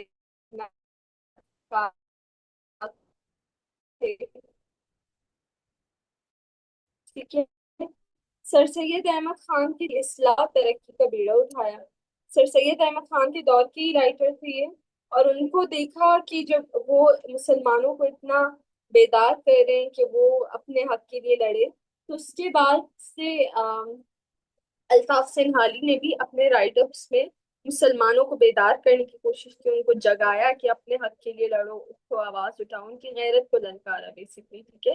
Speaker 1: نقاد تھے، ٹھیک ہے۔ سر سید احمد خان کی اصلاح ترقی کا بیڑا اٹھایا۔ سر سید احمد خان کے دور کے ہی رائٹر تھے یہ، اور ان کو دیکھا کہ جب وہ مسلمانوں کو اتنا بیدار کر رہے ہیں کہ وہ اپنے حق کے لیے لڑے، تو اس کے بعد سے الطاف حسین حالی نے بھی اپنے رائٹ اپس میں مسلمانوں کو بیدار کرنے کی کوشش کی، ان کو جگایا کہ اپنے حق کے لیے لڑو، اس کو آواز اٹھاؤ، ان کی غیرت کو للکارا بیسکلی، ٹھیک ہے۔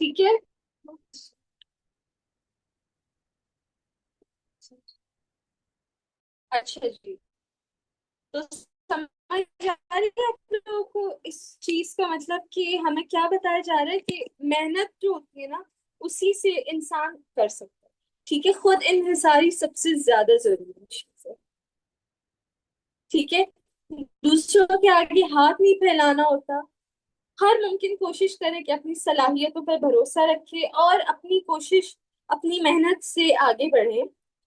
Speaker 1: ٹھیک ہے. اچھا جی. تو سمجھ آ رہی ہے آپ لوگوں کو اس چیز کا مطلب کہ ہمیں کیا بتایا جا رہا ہے کہ محنت جو ہوتی ہے نا اسی سے انسان کر سکتا ہے. ٹھیک ہے. خود انحصاری سب سے زیادہ ضروری چیز ہے. ٹھیک ہے. دوسروں کے آگے ہاتھ نہیں پھیلانا ہوتا. ہر ممکن کوشش کرے کہ اپنی صلاحیتوں پر بھروسہ رکھے اور اپنی کوشش اپنی محنت سے آگے بڑھے.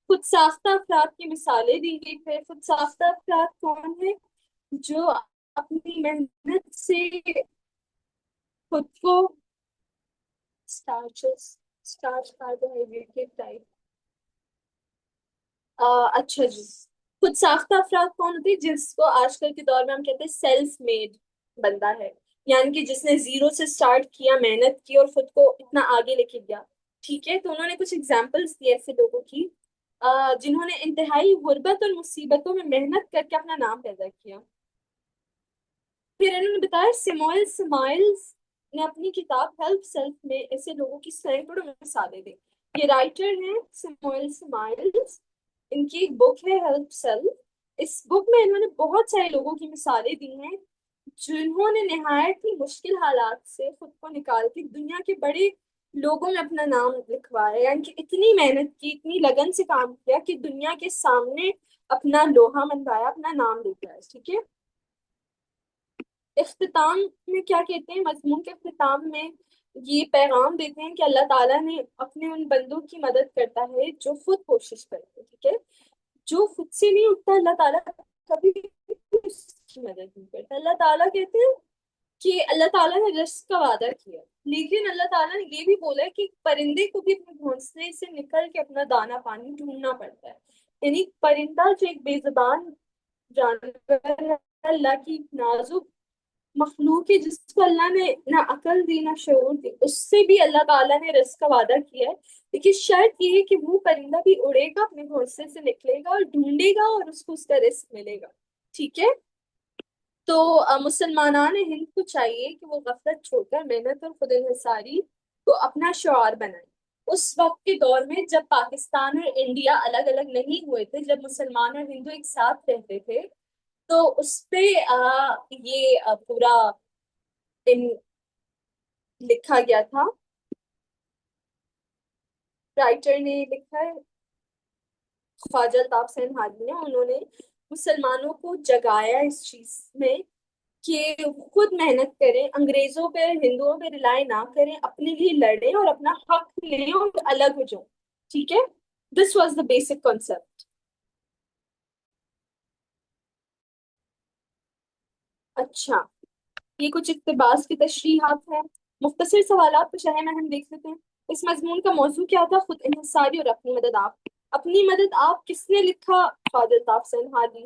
Speaker 1: خود ساختہ افراد کی مثالیں دی گئی ہے. خود ساختہ افراد کون ہے؟ جو اپنی محنت سے خود کو اسٹارچز اسٹارچ کاربوہائیڈریٹ کے ٹائپ. اچھا جی. خود ساختہ افراد کون ہوتے ہیں؟ جس کو آج کل کے دور میں ہم کہتے ہیں سیلف میڈ بندہ ہے. یعنی کہ جس نے زیرو سے سٹارٹ کیا محنت کی اور خود کو اتنا آگے لے کے گیا. ٹھیک ہے. تو انہوں نے کچھ اگزامپلس دی ایسے لوگوں کی جنہوں نے انتہائی غربت اور مصیبتوں میں محنت کر کے اپنا نام پیدا کیا. پھر انہوں نے بتایا سیموئل سمائلز نے اپنی کتاب ہیلپ سیلف میں ایسے لوگوں کی سینکڑوں مثالیں دی. یہ رائٹر ہیں سیموئل سمائلز. ان کی ایک بک ہے ہیلپ سیلف. اس بک میں انہوں نے بہت سارے لوگوں کی مثالیں دی ہیں جنہوں نے نہایت ہی مشکل حالات سے خود کو نکال کے دنیا کے بڑے لوگوں میں اپنا نام لکھوایا. یعنی کہ اتنی محنت کی اتنی لگن سے کام کیا کہ دنیا کے سامنے اپنا لوہا منوایا اپنا نام لکھا ہے. ٹھیک ہے. اختتام میں کیا کہتے ہیں؟ مضمون کے اختتام میں یہ پیغام دیتے ہیں کہ اللہ تعالیٰ نے اپنے ان بندوں کی مدد کرتا ہے جو خود کوشش کرتے ہیں. ٹھیک ہے. جو خود سے نہیں اٹھتا اللہ تعالیٰ کبھی اس کی مدد نہیں کرتا. اللہ تعالیٰ کہتے ہیں کہ اللہ تعالیٰ نے رزق کا وعدہ کیا لیکن اللہ تعالیٰ نے یہ بھی بولا ہے کہ پرندے کو بھی اپنے گھونسلے سے نکل کے اپنا دانا پانی ڈھونڈنا پڑتا ہے. یعنی پرندہ جو ایک بے زبان جانور ہے اللہ کی نازک مخلوق ہے جس کو اللہ نے نہ عقل دی نہ شعور دی اس سے بھی اللہ تعالیٰ نے رزق کا وعدہ کیا ہے. لیکن شرط یہ ہے کہ وہ پرندہ بھی اڑے گا اپنے گھونسلے سے نکلے گا اور ڈھونڈے گا اور اس کو اس کا رزق ملے گا. ٹھیک ہے. تو مسلمانان ہند کو چاہیے کہ وہ غفلت چھوڑ کر محنت اور خود انحصاری کو اپنا شعار بنائیں. اس وقت کے دور میں جب پاکستان اور انڈیا الگ الگ نہیں ہوئے تھے جب مسلمان اور ہندو ایک ساتھ رہتے تھے تو اس پہ یہ پورا دن لکھا گیا تھا. رائٹر نے لکھا ہے خواجہ الطاف سنہالی نے. انہوں نے مسلمانوں کو جگایا اس چیز میں کہ خود محنت کریں انگریزوں پہ ہندوؤں پہ رلائے نہ کریں اپنے لیے لڑیں اور اپنا حق لیں اور الگ ہو جاؤں. ٹھیک ہے. This was the basic concept. اچھا. یہ کچھ اقتباس کی تشریحات ہیں. مختصر سوالات پہ شرح میں ہم دیکھ لیتے ہیں. اس مضمون کا موضوع کیا تھا؟ خود انحصاری اور اپنی مدد آپ. اپنی مدد آپ کس نے لکھا؟ خواجہ الطاف سنہالی.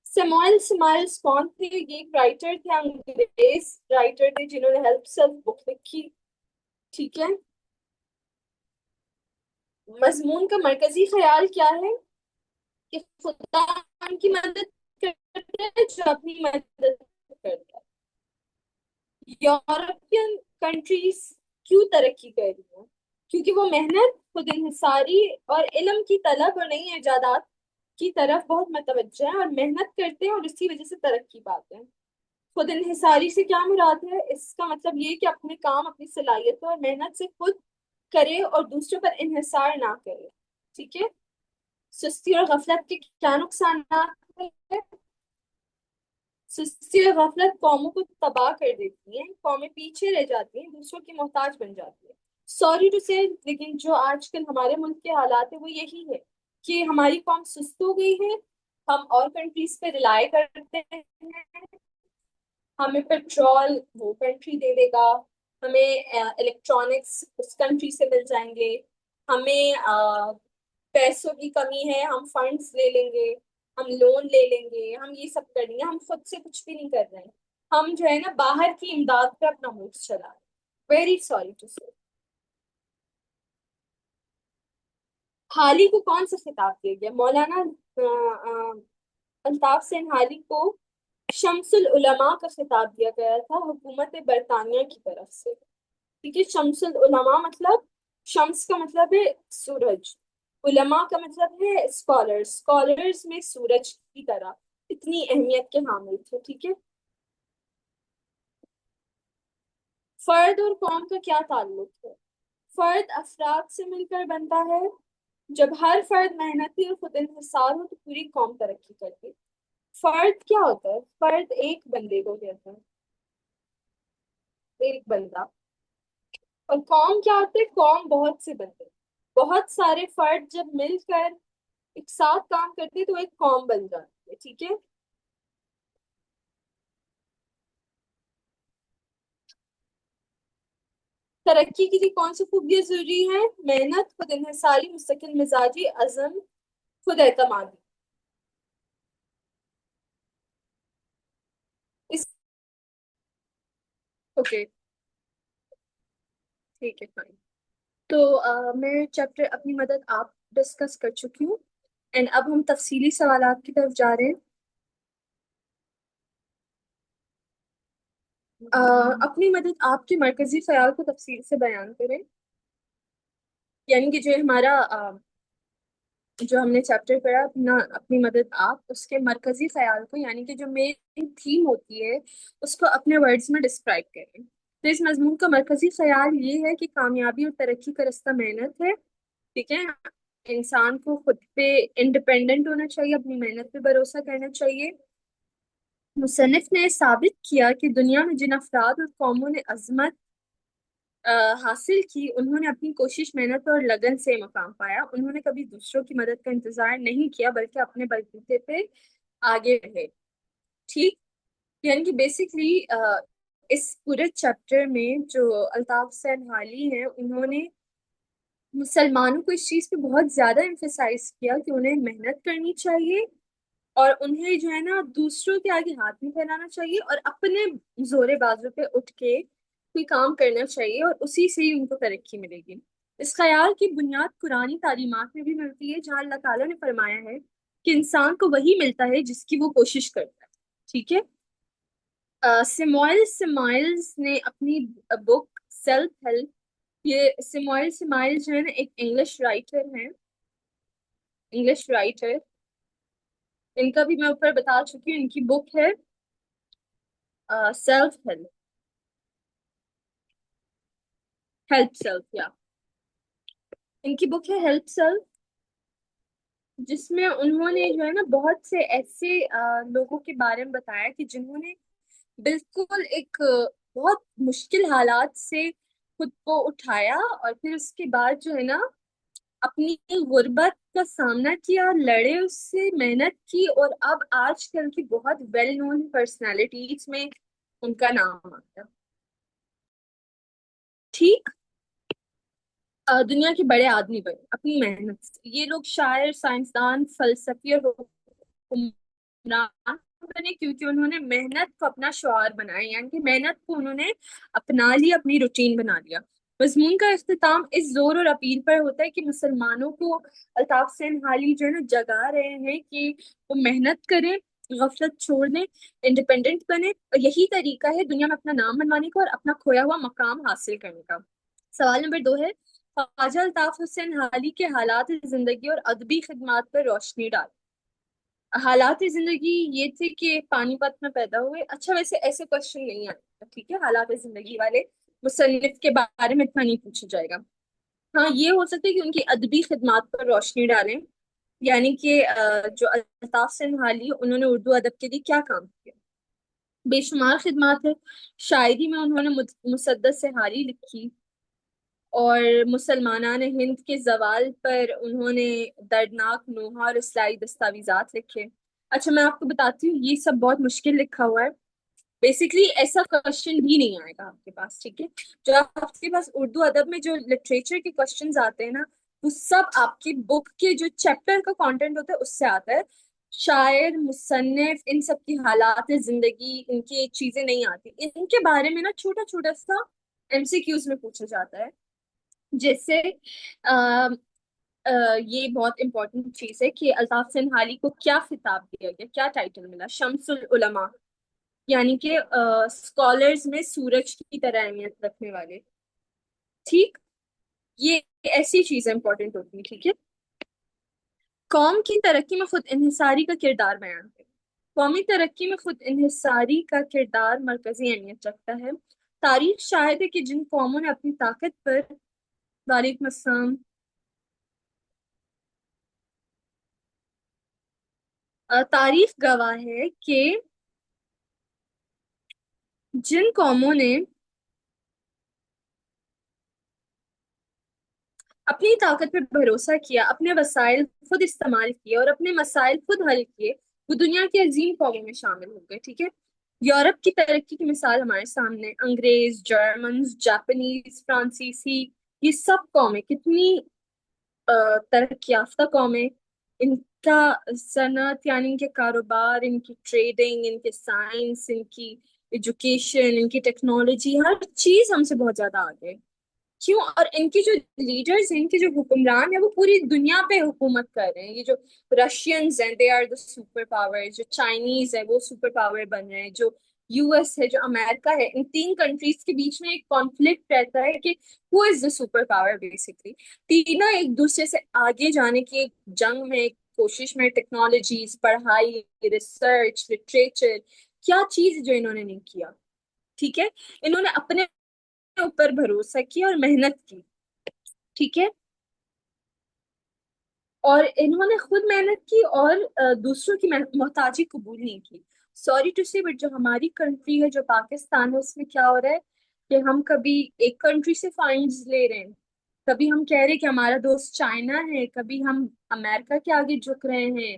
Speaker 1: سیموئل سمائلز کون تھے؟ یہ ایک رائٹر تھے انگریز رائٹر تھے جنہوں نے ہیلپ سیلف بک لکھی. ٹھیک ہے. مضمون کا مرکزی خیال کیا ہے؟ کہ خدا ان کی مدد کرتا ہے جو اپنی مدد کرتا ہے. یورپین کنٹریز کیوں ترقی کر رہی ہیں؟ کیونکہ وہ محنت خود انحصاری اور علم کی طلب اور نئی ایجادات کی طرف بہت متوجہ ہیں اور محنت کرتے ہیں اور اسی وجہ سے ترقی پاتے ہیں. خود انحصاری سے کیا مراد ہے؟ اس کا مطلب یہ کہ اپنے کام اپنی صلاحیتوں اور محنت سے خود کرے اور دوسروں پر انحصار نہ کرے. ٹھیک ہے. سستی اور غفلت کے کیا نقصانات ہیں؟ سستی اور غفلت قوموں کو تباہ کر دیتی ہیں. قومیں پیچھے رہ جاتی ہیں دوسروں کی محتاج بن جاتی ہیں. سوری ٹو سے لیکن جو آج کل ہمارے ملک کے حالات ہیں وہ یہی ہے کہ ہماری قوم سست ہو گئی ہے. ہم اور کنٹریز پہ ریلائی کرتے ہیں. ہمیں پیٹرول وہ کنٹری دے دے گا. ہمیں الیکٹرانکس اس کنٹری سے مل جائیں گے. ہمیں پیسوں کی کمی ہے ہم فنڈس لے لیں گے. ہم لون لے لیں گے. ہم یہ سب کر لیں گے. ہم خود سے کچھ بھی نہیں کر رہے ہیں. ہم جو ہے نا باہر کی امداد پہ اپنا ملک چلا رہے ہیں. ویری سوری ٹو سے. حالی کو کون سا خطاب دیا گیا؟ مولانا الطاف سنہالی کو شمس العلماء کا خطاب دیا گیا تھا حکومت برطانیہ کی طرف سے. ٹھیک ہے، شمس العلماء مطلب، شمس کا مطلب ہے سورج، علماء کا مطلب ہے اسکالرز، اسکالرز میں سورج کی طرح اتنی اہمیت کے حامل تھے، ٹھیک ہے۔ فرد اور قوم کا کیا تعلق ہے؟ فرد افراد سے مل کر بنتا ہے، جب ہر فرد محنتی اور خود انحصار ہو تو پوری قوم ترقی کرتی ہے۔ فرد کیا ہوتا ہے؟ فرد ایک بندے کو کہتا ہے، ایک بندہ۔ اور قوم کیا ہوتا ہے؟ قوم بہت سے بندے، بہت سارے فرد جب مل کر ایک ساتھ کام کرتے ہیں تو ایک قوم بن جاتی ہے، ٹھیک ہے۔ ترقی کے لیے کون سی خوبیاں ضروری ہیں؟ محنت، خود انحصاری، مستقل مزاجی، عزم، خود اعتمادی۔ اس اوکے، ٹھیک ہے، فائن۔ تو میں چیپٹر اپنی مدد آپ ڈسکس کر چکی ہوں، اینڈ اب ہم تفصیلی سوالات کی طرف جا رہے ہیں۔ اپنی مدد آپ کے مرکزی خیال کو تفصیل سے بیان کریں، یعنی کہ جو ہمارا جو ہم نے چیپٹر پڑھا اپنا اپنی مدد آپ، اس کے مرکزی خیال کو، یعنی کہ جو مین تھیم ہوتی ہے اس کو اپنے ورڈز میں ڈسکرائب کریں۔ تو اس مضمون کا مرکزی خیال یہ ہے کہ کامیابی اور ترقی کا رستہ محنت ہے، ٹھیک ہے۔ انسان کو خود پہ انڈیپینڈنٹ ہونا چاہیے، اپنی محنت پہ بھروسہ کرنا چاہیے۔ مصنف نے ثابت کیا کہ دنیا میں جن افراد اور قوموں نے عظمت حاصل کی، انہوں نے اپنی کوشش، محنت اور لگن سے مقام پایا۔ انہوں نے کبھی دوسروں کی مدد کا انتظار نہیں کیا بلکہ اپنے بلبوتے پہ آگے رہے، ٹھیک۔ یعنی کہ بیسکلی اس پورے چیپٹر میں جو الطاف حسین حالی ہیں، انہوں نے مسلمانوں کو اس چیز پہ بہت زیادہ ایمفیسائز کیا کہ انہیں محنت کرنی چاہیے، اور انہیں جو ہے نا دوسروں کے آگے ہاتھ نہیں پھیلانا چاہیے، اور اپنے زور بازو پہ اٹھ کے کوئی کام کرنا چاہیے، اور اسی سے ہی ان کو ترقی ملے گی۔ اس خیال کی بنیاد قرآنی تعلیمات میں بھی ملتی ہے، جہاں اللہ تعالیٰ نے فرمایا ہے کہ انسان کو وہی ملتا ہے جس کی وہ کوشش کرتا ہے، ٹھیک ہے۔ سیموئل سمائلز نے اپنی بک سیلف ہیلپ، یہ سیموئل سمائل جو ہے نا ایک انگلش رائٹر ہیں، انگلش رائٹر، ان کا بھی میں اوپر بتا چکی ہوں، ان کی بک ہے سیلف ہیلپ، ہیلپ سیلف، یا ان کی بک ہے ہیلپ سیلف، جس میں انہوں نے جو ہے نا بہت سے ایسے لوگوں کے بارے میں بتایا کہ جنہوں نے بالکل ایک بہت مشکل حالات سے خود کو اٹھایا، اور پھر اس کے بعد جو ہے نا اپنی غربت کا سامنا کیا، لڑے اس سے، محنت کی، اور اب آج کل کی بہت ویل نون پرسنالٹیز میں ان کا نام آتا ہے، ٹھیک۔ دنیا کے بڑے آدمی بنے اپنی محنت سے، یہ لوگ شاعر، سائنسدان، فلسفی اور حکمران بنے کیونکہ انہوں نے محنت کو اپنا شعار بنایا، یعنی کہ محنت کو انہوں نے اپنا لیا، اپنی روٹین بنا لیا۔ مضمون کا اختتام اس زور اور اپیل پر ہوتا ہے کہ مسلمانوں کو الطاف حسین حالی جو ہے نا جگا رہے ہیں کہ وہ محنت کریں، غفلت چھوڑ دیں، انڈیپینڈنٹ بنے، اور یہی طریقہ ہے دنیا میں اپنا نام بنوانے کا اور اپنا کھویا ہوا مقام حاصل کرنے کا۔ سوال نمبر 2 ہے، خواجہ الطاف حسین حالی کے حالات زندگی اور ادبی خدمات پر روشنی ڈال۔ حالات زندگی یہ تھے کہ پانی پت میں پیدا ہوئے، اچھا ویسے ایسے کوشچن نہیں آتے، ٹھیک ہے، حالات زندگی والے مصنف کے بارے میں اتنا نہیں پوچھا جائے گا۔ ہاں یہ ہو سکتا ہے کہ ان کی ادبی خدمات پر روشنی ڈالیں، یعنی کہ جو الطاف حسین حالی انہوں نے اردو ادب کے لیے کیا کام کیا، بے شمار خدمات ہے۔ شاعری میں انہوں نے مسدس سے حالی لکھی، اور مسلمانان ہند کے زوال پر انہوں نے دردناک نوحہ اور اصلاحی دستاویزات لکھے۔ اچھا میں آپ کو بتاتی ہوں، یہ سب بہت مشکل لکھا ہوا ہے، بیسکلی ایسا کوشچن بھی نہیں آئے گا آپ کے پاس، ٹھیک ہے۔ جو آپ کے پاس اردو ادب میں جو لٹریچر کے کوشچنز آتے ہیں نا، وہ سب آپ کی بک کے جو چیپٹر کا کانٹینٹ ہوتا ہے اس سے آتا ہے۔ شاعر، مصنف، ان سب کی حالات زندگی، ان کی چیزیں نہیں آتی، ان کے بارے میں نا چھوٹا چھوٹا سا ایم سی کیوز میں پوچھا جاتا ہے، جیسے یہ بہت امپورٹنٹ چیز ہے کہ الطاف حسین حالی کو کیا خطاب دیا گیا، کیا ٹائٹل ملا، شمس العلماء، یعنی کہ اسکالرز میں سورج کی طرح اہمیت رکھنے والے۔ ٹھیک، یہ ایسی چیزیں امپورٹنٹ ہوتی ہیں، ٹھیک ہے۔ قوم کی ترقی میں خود انحصاری کا کردار بیان ہے۔ قومی ترقی میں خود انحصاری کا کردار مرکزی اہمیت رکھتا ہے۔ تاریخ شاہد ہے کہ جن قوموں نے اپنی طاقت پر، وعلیکم السلام، تاریخ گواہ ہے کہ جن قوموں نے اپنی طاقت پر بھروسہ کیا، اپنے وسائل خود استعمال کیے اور اپنے مسائل خود حل کیے، وہ دنیا کی عظیم قوموں میں شامل ہو گئے، ٹھیک ہے۔ یورپ کی ترقی کی مثال ہمارے سامنے، انگریز، جرمنز، جاپنیز، فرانسیسی، یہ سب قومیں کتنی ترقی یافتہ قومیں، ان کا صنعت یعنی ان کے کاروبار، ان کی ٹریڈنگ، ان کے سائنس، ان کی ایجوکیشن، ان کی ٹیکنالوجی، ہر چیز ہم سے بہت زیادہ آگے۔ کیوں؟ اور ان کی جو لیڈرز ہیں، ان کے جو حکمران ہیں، وہ پوری دنیا پہ حکومت کر رہے ہیں۔ یہ جو رشینز ہیں، they are the super power, جو چائنیز ہے وہ سپر پاور بن رہے ہیں، جو یو ایس ہے، جو امریکہ ہے، ان تین کنٹریز کے بیچ میں ایک کانفلکٹ رہتا ہے کہ ہو از دا سپر پاور بیسکلی۔ تینوں ایک دوسرے سے آگے جانے کی ایک جنگ میں، ایک کوشش میں، ٹیکنالوجیز، پڑھائی، ریسرچ، لٹریچر، کیا چیز جو انہوں نے نہیں کیا، ٹھیک ہے۔ انہوں نے اپنے اوپر بھروسہ کیا اور محنت کی، ٹھیک ہے، اور انہوں نے خود محنت کی اور دوسروں کی محتاجی قبول نہیں کی۔ سوری ٹو سی، بٹ جو ہماری کنٹری ہے، جو پاکستان ہے، اس میں کیا ہو رہا ہے کہ ہم کبھی ایک کنٹری سے فائنڈز لے رہے ہیں، کبھی ہم کہہ رہے ہیں کہ ہمارا دوست چائنا ہے، کبھی ہم امریکہ کے آگے جھک رہے ہیں،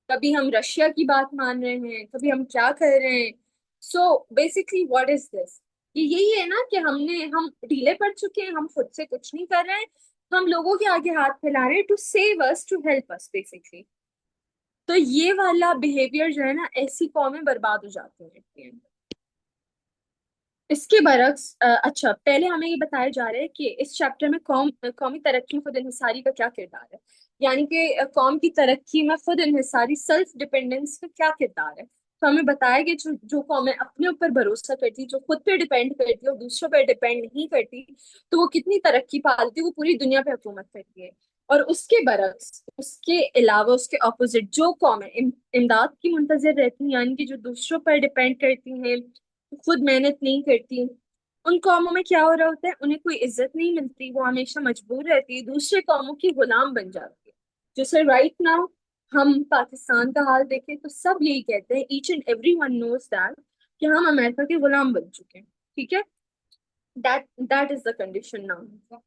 Speaker 1: کبھی ہم رشیا کی بات مان رہے ہیں، کبھی ہم کیا کر رہے ہیں۔ سو بیسکلی واٹ از دس؟ یہ یہی ہے نا کہ ہم ڈھیلے پڑ چکے ہیں، ہم خود سے کچھ نہیں کر رہے ہیں، ہم لوگوں کے آگے ہاتھ پھیلا رہے ہیں to save us, to help us basically. تو یہ والا بیہیویئر جو ہے نا، ایسی قومیں برباد ہو جاتی ہیں۔ اس کے برعکس اچھا، پہلے ہمیں یہ بتایا جا رہا ہے کہ اس چیپٹر میں قومی ترقی میں خود انحصاری کا کیا کردار ہے، یعنی کہ قوم کی ترقی میں خود انحصاری، سیلف ڈیپینڈنس کا کیا کردار ہے۔ تو ہمیں بتایا کہ جو قومیں اپنے اوپر بھروسہ کرتی، جو خود پہ ڈیپینڈ کرتی اور دوسروں پہ ڈیپینڈ نہیں کرتی، تو وہ کتنی ترقی پالتی، وہ پوری دنیا پہ حکومت کرتی ہے۔ اور اس کے برعکس، اس کے علاوہ، اس کے اپوزٹ، جو قومیں امداد کی منتظر رہتی ہیں، یعنی کہ جو دوسروں پر ڈیپینڈ کرتی ہیں، خود محنت نہیں کرتی، ان قوموں میں کیا ہو رہا ہوتا ہے، انہیں کوئی عزت نہیں ملتی، وہ ہمیشہ مجبور رہتی ہے، دوسرے قوموں کی غلام بن جاتی ہے۔ جیسے رائٹ ناؤ ہم پاکستان کا حال دیکھیں تو سب یہی کہتے ہیں، each and every one knows that, کہ ہم امریکہ کے غلام بن چکے ہیں، ٹھیک ہے۔ That is the condition now.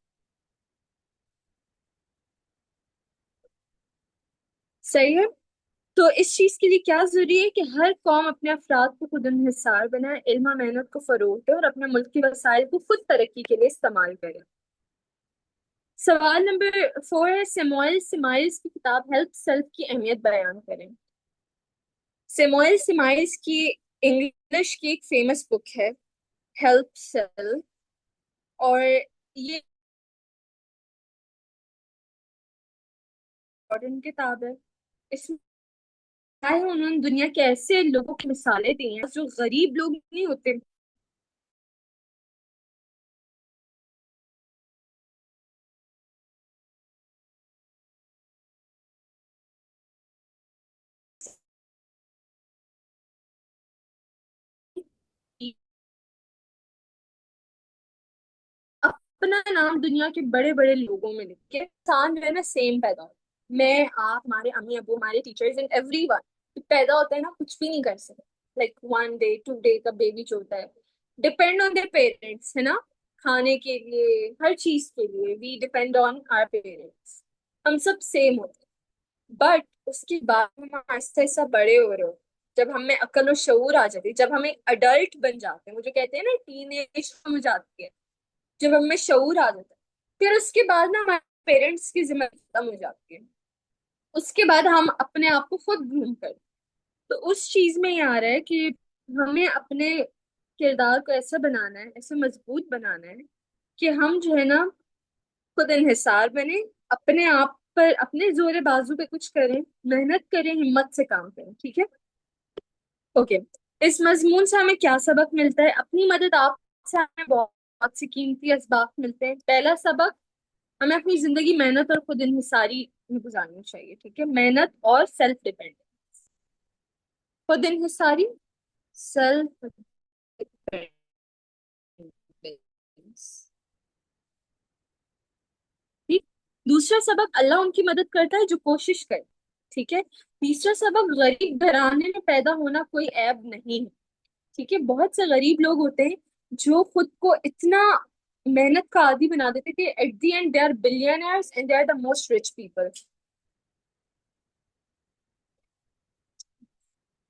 Speaker 1: صحیح ہے۔ تو اس چیز کے لیے کیا ضروری ہے کہ ہر قوم اپنے افراد کو خود انحصار بنائے، علم و محنت کو فروغ دے اور اپنے ملک کے وسائل کو خود ترقی کے لیے استعمال کرے۔ سوال نمبر 4 ہے، سیموئل سمائلز کی کتاب ہیلپ سیلف کی اہمیت بیان کریں۔ سیموئل سمائلز کی انگلش کی ایک فیمس بک ہے ہیلپ سیلف، اور یہ امپورٹنٹ کتاب ہے۔ اس میں انہوں نے دنیا کے ایسے لوگوں کی مثالیں دی ہیں جو غریب لوگ نہیں ہوتے، اپنا نام دنیا کے بڑے بڑے لوگوں میں لکھ کے، انسان جو ہے نا سیم پیدا ہوتا ہے، میں، آپ، ہمارے امی ابو، ہمارے ٹیچرز اینڈ ایوری ون پیدا ہوتا ہے نا، کچھ بھی نہیں کر سکتے، لائک 1 day 2 day کا بیبی جو ہوتا ہے، ڈپینڈ آن دیئر پیرنٹس، ہے نا، کھانے کے لیے، ہر چیز کے لیے وی ڈپینڈ آن آر پیرنٹس، ہم سب سیم ہوتے ہیں۔ بٹ اس کے بعد ہم آہستہ آہستہ بڑے ہو رہے ہوتے ہیں، جب ہم میں عقل و شعور آ جاتی ہے، جب ہم ایک اڈلٹ بن جاتے ہیں، وہ جو کہتے ہیں نا ٹین ایج ہو جاتی ہے، جب ہم میں شعور آ جاتا ہے، پھر اس کے بعد نا ہمارے پیرنٹس کی ذمہ ختم ہو جاتی ہے، اس کے بعد ہم اپنے آپ کو خود گروم کر، تو اس چیز میں یہ آ رہا ہے کہ ہمیں اپنے کردار کو ایسا بنانا ہے، ایسے مضبوط بنانا ہے کہ ہم جو ہے نا خود انحصار بنے، اپنے آپ پر، اپنے زور بازو پہ کچھ کریں، محنت کریں، ہمت سے کام کریں، ٹھیک ہے۔ اوکے، اس مضمون سے ہمیں کیا سبق ملتا ہے؟ اپنی مدد آپ سے ہمیں بہت بہت سے قیمتی اسباق ملتے ہیں. پہلا سبق، ہمیں اپنی زندگی محنت اور خود انحصاری میں گزارنی چاہیے. ٹھیک ہے، محنت اور سیلف ڈیپینڈنس. خود انحصاری، سیلف ڈیپینڈنس. ٹھیک. دوسرا سبق، اللہ ان کی مدد کرتا ہے جو کوشش کرے. ٹھیک ہے. تیسرا سبق، غریب گھرانے میں پیدا ہونا کوئی عیب نہیں ہے. ٹھیک ہے. بہت سے غریب لوگ ہوتے ہیں جو خود کو اتنا محنت کا عادی بنا دیتے کہ at the end they are billionaires and they are the most rich people.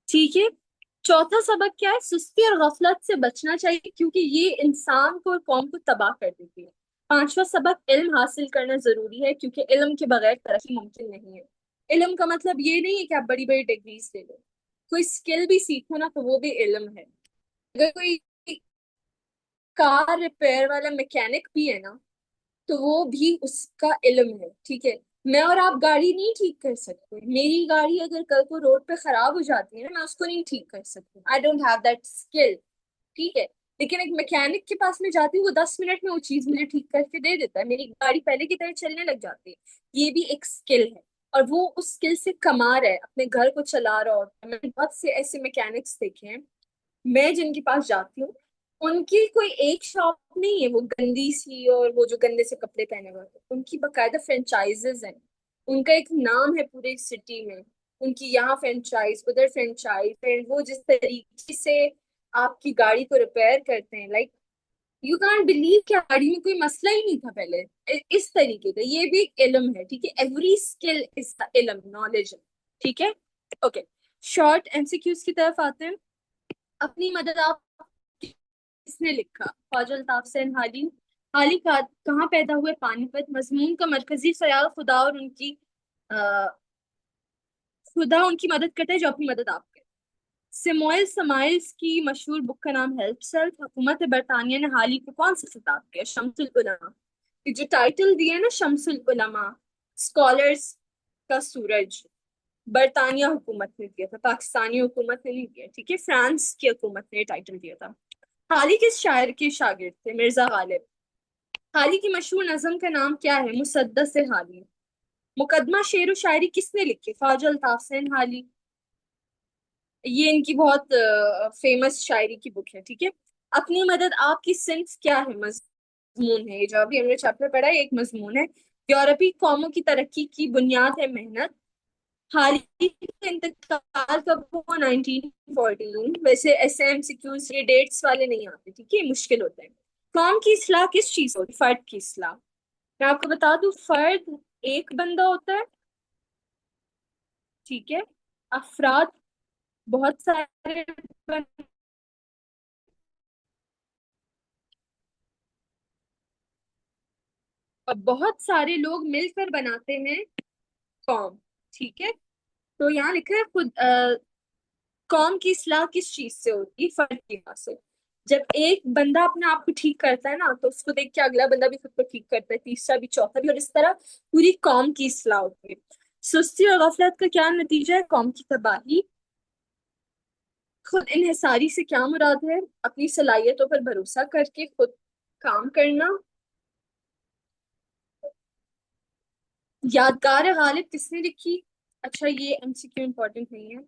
Speaker 1: ٹھیک ہے. چوتھا سبق کیا ہے؟ سستی اور غفلت سے بچنا چاہیے کیونکہ یہ انسان کو اور قوم کو تباہ کر دیتی ہے. پانچواں سبق، علم حاصل کرنا ضروری ہے کیونکہ علم کے بغیر ترقی ممکن نہیں ہے. علم کا مطلب یہ نہیں ہے کہ آپ بڑی بڑی ڈگریز لے لو. کوئی اسکل بھی سیکھو نا تو وہ بھی علم ہے. اگر کوئی کار ریپیئر والا میکینک بھی ہے نا تو وہ بھی اس کا علم ہے. ٹھیک ہے. میں اور آپ گاڑی نہیں ٹھیک کر سکتے. میری گاڑی اگر کل کو روڈ پہ خراب ہو جاتی ہے نا، میں اس کو نہیں ٹھیک کر سکتی. I don't have that skill. ٹھیک ہے. لیکن ایک میکینک کے پاس میں جاتی ہوں، وہ 10 منٹ میں وہ چیز مجھے ٹھیک کر کے دے دیتا ہے. میری گاڑی پہلے کی طرح چلنے لگ جاتی ہے. یہ بھی ایک اسکل ہے اور وہ اس اسکل سے کما رہا ہے، اپنے گھر کو چلا رہا ہوتا ہے. میں نے بہت سے ایسے میکینکس دیکھے ہیں، میں جن کے پاس جاتی ہوں ان کی کوئی ایک شاپ نہیں ہے وہ گندی سی اور وہ جو گندے سے کپڑے پہنے ہوئے ہیں. ان کی باقاعدہ فرینچائزز ہیں. ان کا ایک نام ہے پورے سٹی میں. ان کی یہاں فرینچائز، ادھر فرینچائز. اینڈ وہ جس طریقے سے آپ کی گاڑی کو ریپیئر کرتے ہیں، لائک یو کانٹ بلیو کہ گاڑی میں کوئی مسئلہ ہی نہیں تھا پہلے. اس طریقے کا یہ بھی ایک علم ہے. ٹھیک ہے. ایوری اسکل از علم، نالج. ٹھیک ہے. Okay. Short M C Qs کی طرف آتے ہیں. اپنی مدد آپ کس نے لکھا؟ خواجہ الطاف حسین حالی. حالی کہاں پیدا ہوئے؟ پانی پت. مضمون کا مرکزی خیال، خدا اور ان کی خدا ان کی مدد کرتا ہے جو اپنی مدد آپ کرے. سیموئل سمائلز کی مشہور بک کا نام ہیلپ سیلف. حکومت برطانیہ نے حالی کو کون سا خطاب کیا؟ شمس العلماء. یہ جو ٹائٹل دیا ہے نا شمس العلماء، اسکالرز کا سورج، برطانیہ حکومت نے دیا تھا، پاکستانی حکومت نے نہیں دیا. ٹھیک ہے. فرانس کی حکومت نے یہ ٹائٹل دیا تھا. حالی کس شاعر کے شاگرد تھے؟ مرزا غالب. حالی کی مشہور نظم کا نام کیا ہے؟ مسدس حالی. مقدمہ شعر و شاعری کس نے لکھی؟ خواجہ الطاف حسین حالی. یہ ان کی بہت فیمس شاعری کی بک ہے. ٹھیک ہے. اپنی مدد آپ کی صنف کیا ہے؟ مضمون ہے. یہ جو ابھی ہم نے چیپٹر پڑھا ہے ایک مضمون ہے. یورپی قوموں کی ترقی کی بنیاد ہے محنت. حالی کا انتقال کب ہوا؟ 1914. ویسے ایس ایم سی کیوز یہ ڈیٹس والے نہیں آتے. ٹھیک ہے، مشکل ہوتے ہیں. قوم کی اصلاح کس چیز ہوتی؟ فرد کی اصلاح. میں آپ کو بتا دوں، فرد ایک بندہ ہوتا ہے. ٹھیک ہے. افراد بہت سارے اور بہت سارے لوگ مل کر بناتے ہیں قوم. ٹھیک ہے. تو یہاں لکھا ہے خود قوم کی اصلاح کس چیز سے ہوتی ہے؟ فرد کی وجہ سے. جب ایک بندہ اپنے آپ کو ٹھیک کرتا ہے نا تو اس کو دیکھ کے اگلا بندہ بھی خود کو ٹھیک کرتا ہے، تیسرا بھی، چوتھا بھی، اور اس طرح پوری قوم کی اصلاح ہوتی ہے. سستی اور غفلت کا کیا نتیجہ ہے؟ قوم کی تباہی. خود انحصاری سے کیا مراد ہے؟ اپنی صلاحیتوں پر بھروسہ کر کے خود کام کرنا. یادگار غالب کس نے لکھی؟ اچھا یہ ایم سی کیو امپورٹنٹ نہیں ہے.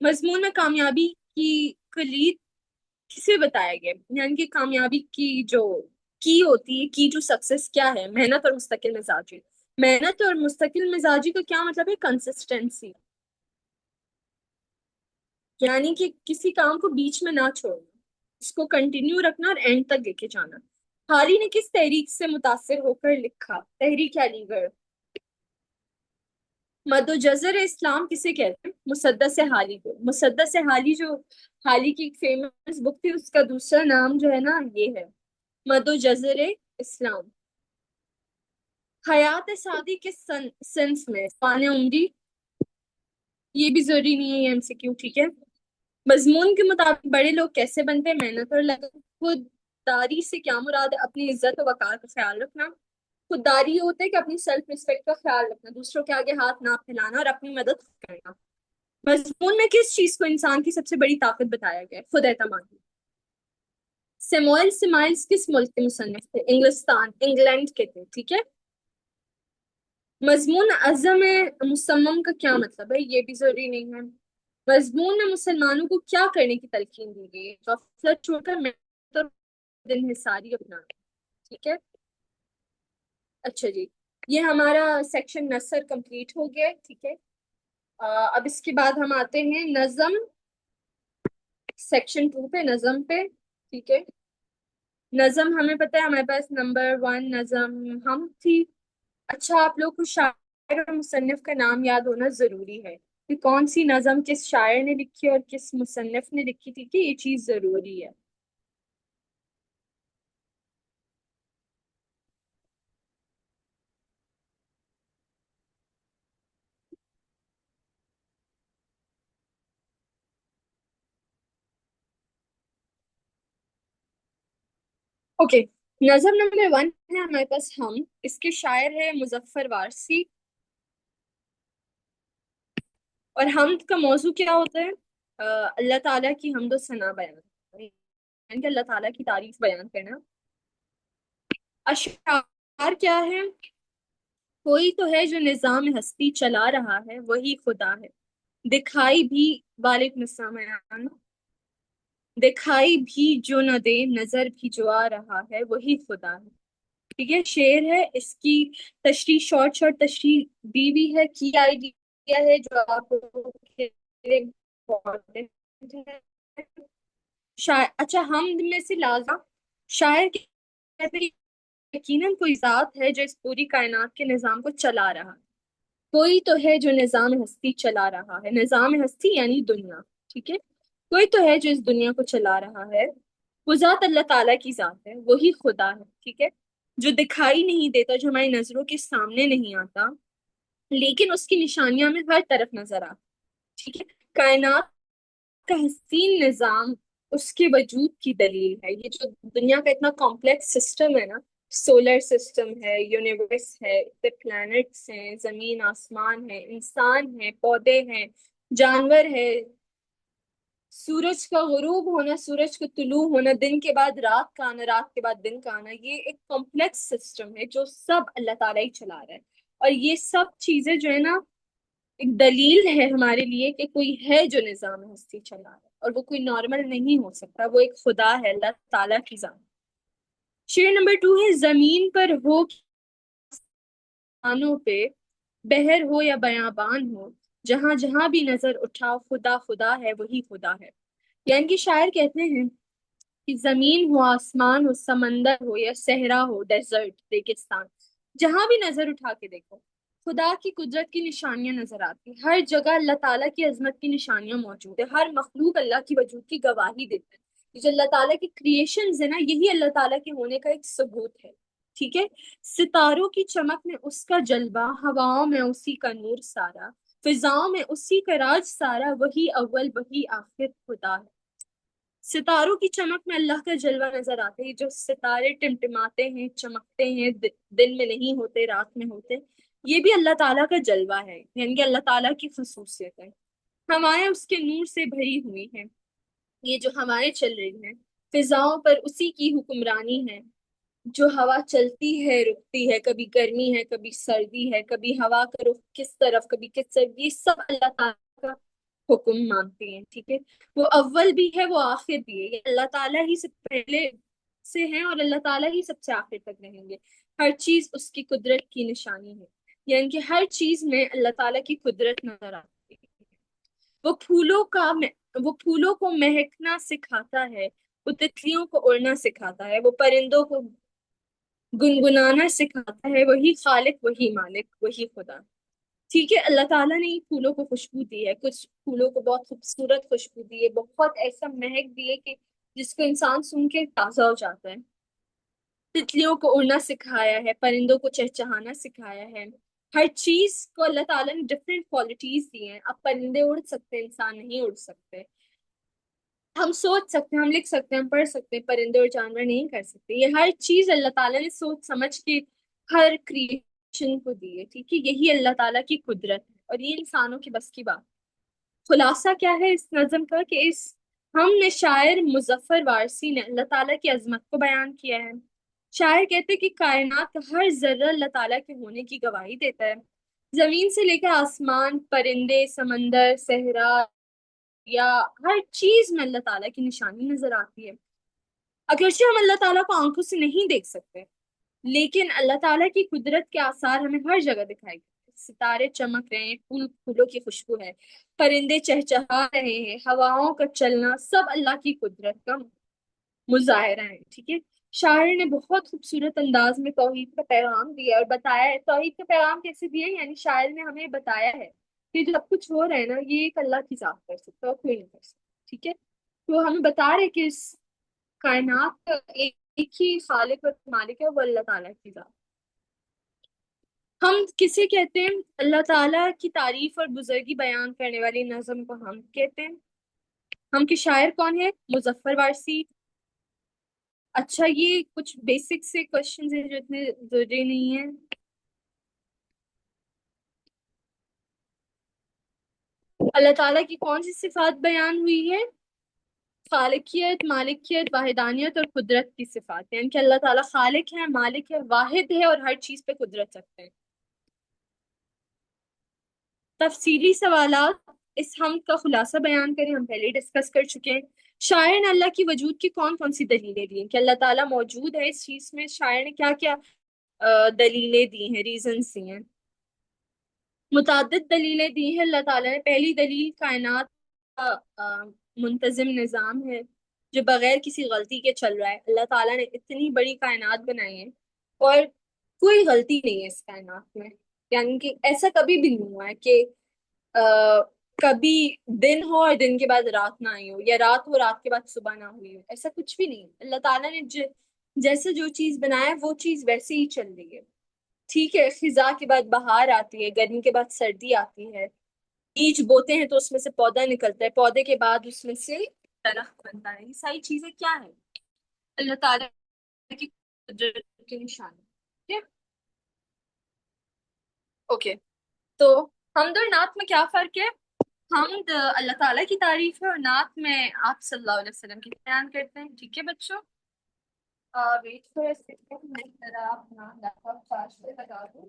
Speaker 1: مضمون میں کامیابی کی کلید کسے بتایا گیا؟ یعنی کہ کامیابی کی جو کی ہوتی ہے، کی ٹو سکسیس کیا ہے؟ محنت اور مستقل مزاجی. محنت اور مستقل مزاجی کا کیا مطلب ہے؟ کنسسٹنسی. یعنی کہ کسی کام کو بیچ میں نہ چھوڑنا، اس کو کنٹینیو رکھنا اور اینڈ تک لے کے جانا. حالی نے کس تحریک سے متاثر ہو کر لکھا؟ تحریک علی گڑھ. مد و جزر اسلام کسے کہتے ہیں؟ مسدس حالی کو. مسدس حالی جو حالی کی ایک فیمس بک تھی، اس کا دوسرا نام جو ہے نا یہ ہے مد و جزر اسلام. حیات سعدی کے سنس میں فان عمری. یہ بھی ضروری نہیں ہے یہ ایم سی کیو. ٹھیک ہے. مضمون کے مطابق بڑے لوگ کیسے بنتے ہیں؟ محنت اور لگن. خودداری سے کیا مراد ہے؟ اپنی عزت و وقار کا خیال رکھنا. خودداری یہ ہوتا ہے کہ اپنی سیلف رسپیکٹ کا خیال رکھنا، دوسروں کے آگے ہاتھ نہ پھیلانا اور اپنی مدد کرنا. مضمون میں کس چیز کو انسان کی سب سے بڑی طاقت بتایا گیا ہے؟ خود اعتمادی. سیموئل سمائلس کس ملک کے مصنف تھے؟ انگلستان، انگلینڈ کے تھے، ٹھیک ہے۔ مضمون اعظم مصمم کا کیا مطلب ہے؟ یہ بھی ضروری نہیں ہے۔ مضمون میں مسلمانوں کو کیا کرنے کی تلقین دی گئی ہے؟ غفلت چھوڑ کر محنت اور دن حساری اپنانا، ٹھیک ہے۔ اچھا جی، یہ ہمارا سیکشن نثر کمپلیٹ ہو گیا ہے، ٹھیک ہے۔ اب اس کے بعد ہم آتے ہیں نظم، سیکشن 2 پہ، نظم پہ، ٹھیک ہے۔ نظم ہمیں پتہ ہے ہمارے پاس نمبر 1 نظم ہم تھی۔ اچھا، آپ لوگ کو شاعر اور مصنف کا نام یاد ہونا ضروری ہے کہ کون سی نظم کس شاعر نے لکھی اور کس مصنف نے لکھی تھی، کہ یہ چیز ضروری ہے۔ اوکے، نظم نمبر 1 ہے ہمارے پاس ہم، اس کے شاعر ہے مظفر وارسی، اور حمد کا موضوع کیا ہوتا ہے؟ اللہ تعالیٰ کی حمد و ثنا بیان، یعنی کہ اللہ تعالیٰ کی تعریف بیان کرنا۔ اشعار کیا ہے؟ کوئی تو ہے جو نظام ہستی چلا رہا ہے وہی خدا ہے، دکھائی بھی، وعلیکم السلام ایان، دکھائی بھی جو نہ دے، نظر بھی جو آ رہا ہے وہی خدا ہے، ٹھیک ہے۔ شعر ہے، اس کی تشریح، شارٹ شارٹ تشریح دی بھی ہے، کی آئیڈیا ہے جو آپ لوگوں کے لیے امپورٹنٹ ہے۔ اچھا، حمد میں سے لازم شاعر کہتے ہیں یقیناً کوئی ذات ہے جو اس پوری کائنات کے نظام کو چلا رہا ہے، کوئی تو ہے جو نظام ہستی چلا رہا ہے، نظام ہستی یعنی دنیا، ٹھیک ہے۔ کوئی تو ہے جو اس دنیا کو چلا رہا ہے، وہ ذات اللہ تعالیٰ کی ذات ہے، وہی خدا ہے، ٹھیک ہے۔ جو دکھائی نہیں دیتا، جو ہماری نظروں کے سامنے نہیں آتا، لیکن اس کی نشانیاں میں ہر طرف نظر آتا، ٹھیک ہے۔ کائنات کا حسین نظام اس کے وجود کی دلیل ہے۔ یہ جو دنیا کا اتنا کمپلیکس سسٹم ہے نا، سولر سسٹم ہے، یونیورس ہے، پلانٹس ہیں، زمین آسمان ہے، انسان ہے، پودے ہیں، جانور ہے، سورج کا غروب ہونا، سورج کا طلوع ہونا، دن کے بعد رات کا آنا، رات کے بعد دن کا آنا، یہ ایک کمپلیکس سسٹم ہے جو سب اللہ تعالیٰ ہی چلا رہا ہے۔ اور یہ سب چیزیں جو ہے نا، ایک دلیل ہے ہمارے لیے کہ کوئی ہے جو نظام ہستی چلا رہا ہے، اور وہ کوئی نارمل نہیں ہو سکتا، وہ ایک خدا ہے، اللہ تعالیٰ کی ذات۔ شعر نمبر 2 ہے، زمین پر ہو کانوں پہ، بحر ہو یا بیابان ہو، جہاں جہاں بھی نظر اٹھا خدا خدا ہے وہی خدا ہے۔ یعنی کہ شاعر کہتے ہیں کہ زمین ہو، آسمان ہو، سمندر ہو یا صحرا ہو، ڈیزرٹ، ریگستان، جہاں بھی نظر اٹھا کے دیکھو خدا کی قدرت کی نشانیاں نظر آتی ہیں۔ ہر جگہ اللہ تعالیٰ کی عظمت کی نشانیاں موجود ہیں، ہر مخلوق اللہ کی وجود کی گواہی دیتا ہے۔ یہ جو اللہ تعالیٰ کی کریشنز ہے نا، یہی اللہ تعالیٰ کے ہونے کا ایک ثبوت ہے، ٹھیک ہے۔ ستاروں کی چمک میں اس کا جلوہ، ہواؤں میں اسی کا نور سارا، فضاؤں میں اسی کا راج سارا، وہی اول وہی آخر خدا ہے۔ ستاروں کی چمک میں اللہ کا جلوہ نظر آتے ہیں، جو ستارے ٹمٹماتے ہیں، چمکتے ہیں، دن میں نہیں ہوتے، رات میں ہوتے، یہ بھی اللہ تعالیٰ کا جلوہ ہے، یعنی کہ اللہ تعالیٰ کی خصوصیت ہے۔ ہوائیں اس کے نور سے بھری ہوئی ہیں، یہ جو ہوائیں چل رہی ہیں، فضاؤں پر اسی کی حکمرانی ہے، جو ہوا چلتی ہے رکتی ہے، کبھی گرمی ہے، کبھی سردی ہے، کبھی ہوا کا رخ کس طرف، کبھی کس طرف، یہ سب اللہ تعالیٰ کا حکم مانتے ہیں، ٹھیک ہے۔ وہ اول بھی ہے، وہ آخر بھی ہے، یہ اللہ تعالیٰ ہی سے پہلے سے ہیں اور اللہ تعالیٰ ہی سب سے آخر تک رہیں گے۔ ہر چیز اس کی قدرت کی نشانی ہے، یعنی کہ ہر چیز میں اللہ تعالیٰ کی قدرت نظر آتی ہے۔ وہ پھولوں کا وہ پھولوں کو مہکنا سکھاتا ہے، وہ تتلیوں کو اڑنا سکھاتا ہے، وہ پرندوں کو گنگنانا سکھاتا ہے، وہی خالق، وہی مالک، وہی خدا، ٹھیک ہے۔ اللہ تعالیٰ نے پھولوں کو خوشبو دی ہے، کچھ پھولوں کو بہت خوبصورت خوشبو دی ہے، بہت ایسا مہک دی ہے کہ جس کو انسان سن کے تازہ ہو جاتا ہے۔ تتلیوں کو اڑنا سکھایا ہے، پرندوں کو چہچہانا سکھایا ہے۔ ہر چیز کو اللہ تعالیٰ نے ڈفرینٹ کوالٹیز دی ہیں۔ اب پرندے اڑ سکتے ہیں، انسان نہیں اڑ سکتے۔ ہم سوچ سکتے ہیں، ہم لکھ سکتے ہیں، ہم پڑھ سکتے ہیں، پرندے اور جانور نہیں کر سکتے۔ یہ ہر چیز اللہ تعالیٰ نے سوچ سمجھ کے ہر کریشن کو دی ہے، ٹھیک ہے۔ یہی اللہ تعالیٰ کی قدرت ہے اور یہ انسانوں کی بس کی بات۔ خلاصہ کیا ہے اس نظم کا کہ اس ہم نے شاعر مظفر وارسی نے اللہ تعالیٰ کی عظمت کو بیان کیا ہے۔ شاعر کہتے ہیں کہ کائنات کا ہر ذرہ اللہ تعالیٰ کے ہونے کی گواہی دیتا ہے۔ زمین سے لے کر آسمان، پرندے، سمندر، صحرا، یا ہر چیز میں اللہ تعالیٰ کی نشانی نظر آتی ہے۔ اگرچہ ہم اللہ تعالیٰ کو آنکھوں سے نہیں دیکھ سکتے، لیکن اللہ تعالیٰ کی قدرت کے آثار ہمیں ہر جگہ دکھائی دیتے ہیں۔ ستارے چمک رہے ہیں، پھولوں کی خوشبو ہے، پرندے چہچہا رہے ہیں، ہواؤں کا چلنا، سب اللہ کی قدرت کا مظاہرہ ہے، ٹھیک ہے۔ شاعر نے بہت خوبصورت انداز میں توحید کا پیغام دیا اور بتایا ہے توحید کا پیغام کیسے دیا ہے، یعنی شاعر نے ہمیں بتایا ہے کہ جو سب کچھ ہو رہا ہے نا، یہ ایک اللہ کی ذات کر سکتا ہے اور کوئی نہیں کر سکتا، ٹھیک ہے۔ تو ہمیں بتا رہے کہ اس کائنات کا ایک ہی خالق اور مالک ہے، وہ اللہ تعالیٰ کی ذات۔ ہم کسے کہتے ہیں؟ اللہ تعالیٰ کی تعریف اور بزرگی بیان کرنے والی نظم کو ہم کہتے ہیں۔ ہم کے شاعر کون ہے؟ مظفر وارسی۔ اچھا، یہ کچھ بیسک سے کوشچنز ہیں جو اتنے ضروری نہیں ہیں۔ اللہ تعالیٰ کی کون سی صفات بیان ہوئی ہے؟ خالقیت، مالکیت، واحدانیت اور قدرت کی صفات، یعنی کہ اللہ تعالیٰ خالق ہے، مالک ہے، واحد ہے اور ہر چیز پہ قدرت رکھتے ہیں۔ تفصیلی سوالات، اس حمد کا خلاصہ بیان کریں، ہم پہلے ڈسکس کر چکے ہیں۔ شاعر نے اللہ کی وجود کی کون کون سی دلیلیں دی ہیں کہ اللہ تعالیٰ موجود ہے، اس چیز میں شاعر نے کیا کیا دلیلیں دی ہیں، ریزنس دی ہیں؟ متعدد دلیلیں دی ہیں اللہ تعالیٰ نے۔ پہلی دلیل کائنات کا منتظم نظام ہے جو بغیر کسی غلطی کے چل رہا ہے۔ اللہ تعالیٰ نے اتنی بڑی کائنات بنائی ہے اور کوئی غلطی نہیں ہے اس کائنات میں، یعنی کہ ایسا کبھی بھی نہیں ہوا ہے کہ آ، کبھی دن ہو اور دن کے بعد رات نہ آئی ہو، یا رات ہو رات کے بعد صبح نہ ہوئی ہو، ایسا کچھ بھی نہیں ہے۔ اللہ تعالیٰ نے جیسے جو چیز بنایا ہے وہ چیز ویسے ہی چل رہی ہے، ٹھیک ہے۔ خزاں کے بعد بہار آتی ہے، گرمی کے بعد سردی آتی ہے، بیج بوتے ہیں تو اس میں سے پودا نکلتا ہے، پودے کے بعد اس میں سے درخت بنتا ہے۔ یہ ساری چیزیں کیا ہے؟ اللہ تعالیٰ کی قدرت کے نشان، ٹھیک ہے۔ اوکے، تو حمد اور نعت میں کیا فرق ہے؟ حمد اللہ تعالیٰ کی تعریف ہے اور نعت میں آپ صلی اللہ علیہ وسلم کی بیان کرتے ہیں، ٹھیک ہے بچوں۔ ویٹ فور سیکنڈ، میں ذرا اپنا لیپ ٹاپ چارج پہ لگا دوں۔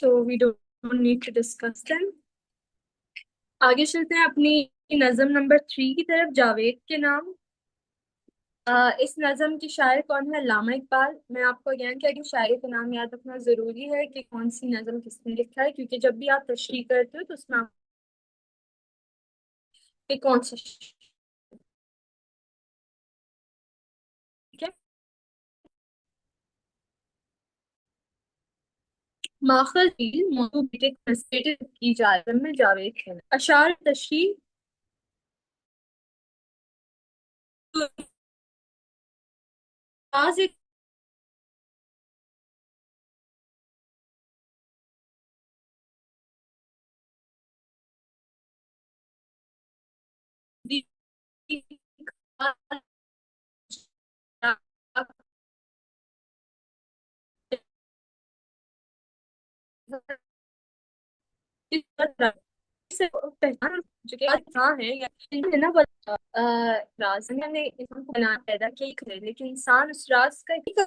Speaker 1: تو we don't need to discuss them. آگے چلتے ہیں اپنی نظم نمبر 3 کی طرف، جاوید کے نام. اس نظم کی شاعر کون ہے؟ علامہ اقبال. میں آپ کو اگین کیا کہ شاعر کا نام یاد رکھنا ضروری ہے کہ کون سی نظم کس نے لکھا ہے، کیونکہ جب بھی آپ تشریح کرتے ہو تو اس میں آپ کے کون سا. ٹھیک ہے. ماخذ موضوع بیٹے کی جائزہ میں جاوید ہے. اشعار تشریح بعض ایک سے پہچان جو کہ انسان ہے یا ہے نا، راز نے انسان کو بنا پیدا کیا ہے، لیکن انسان اس راز کا ٹھیک ہے.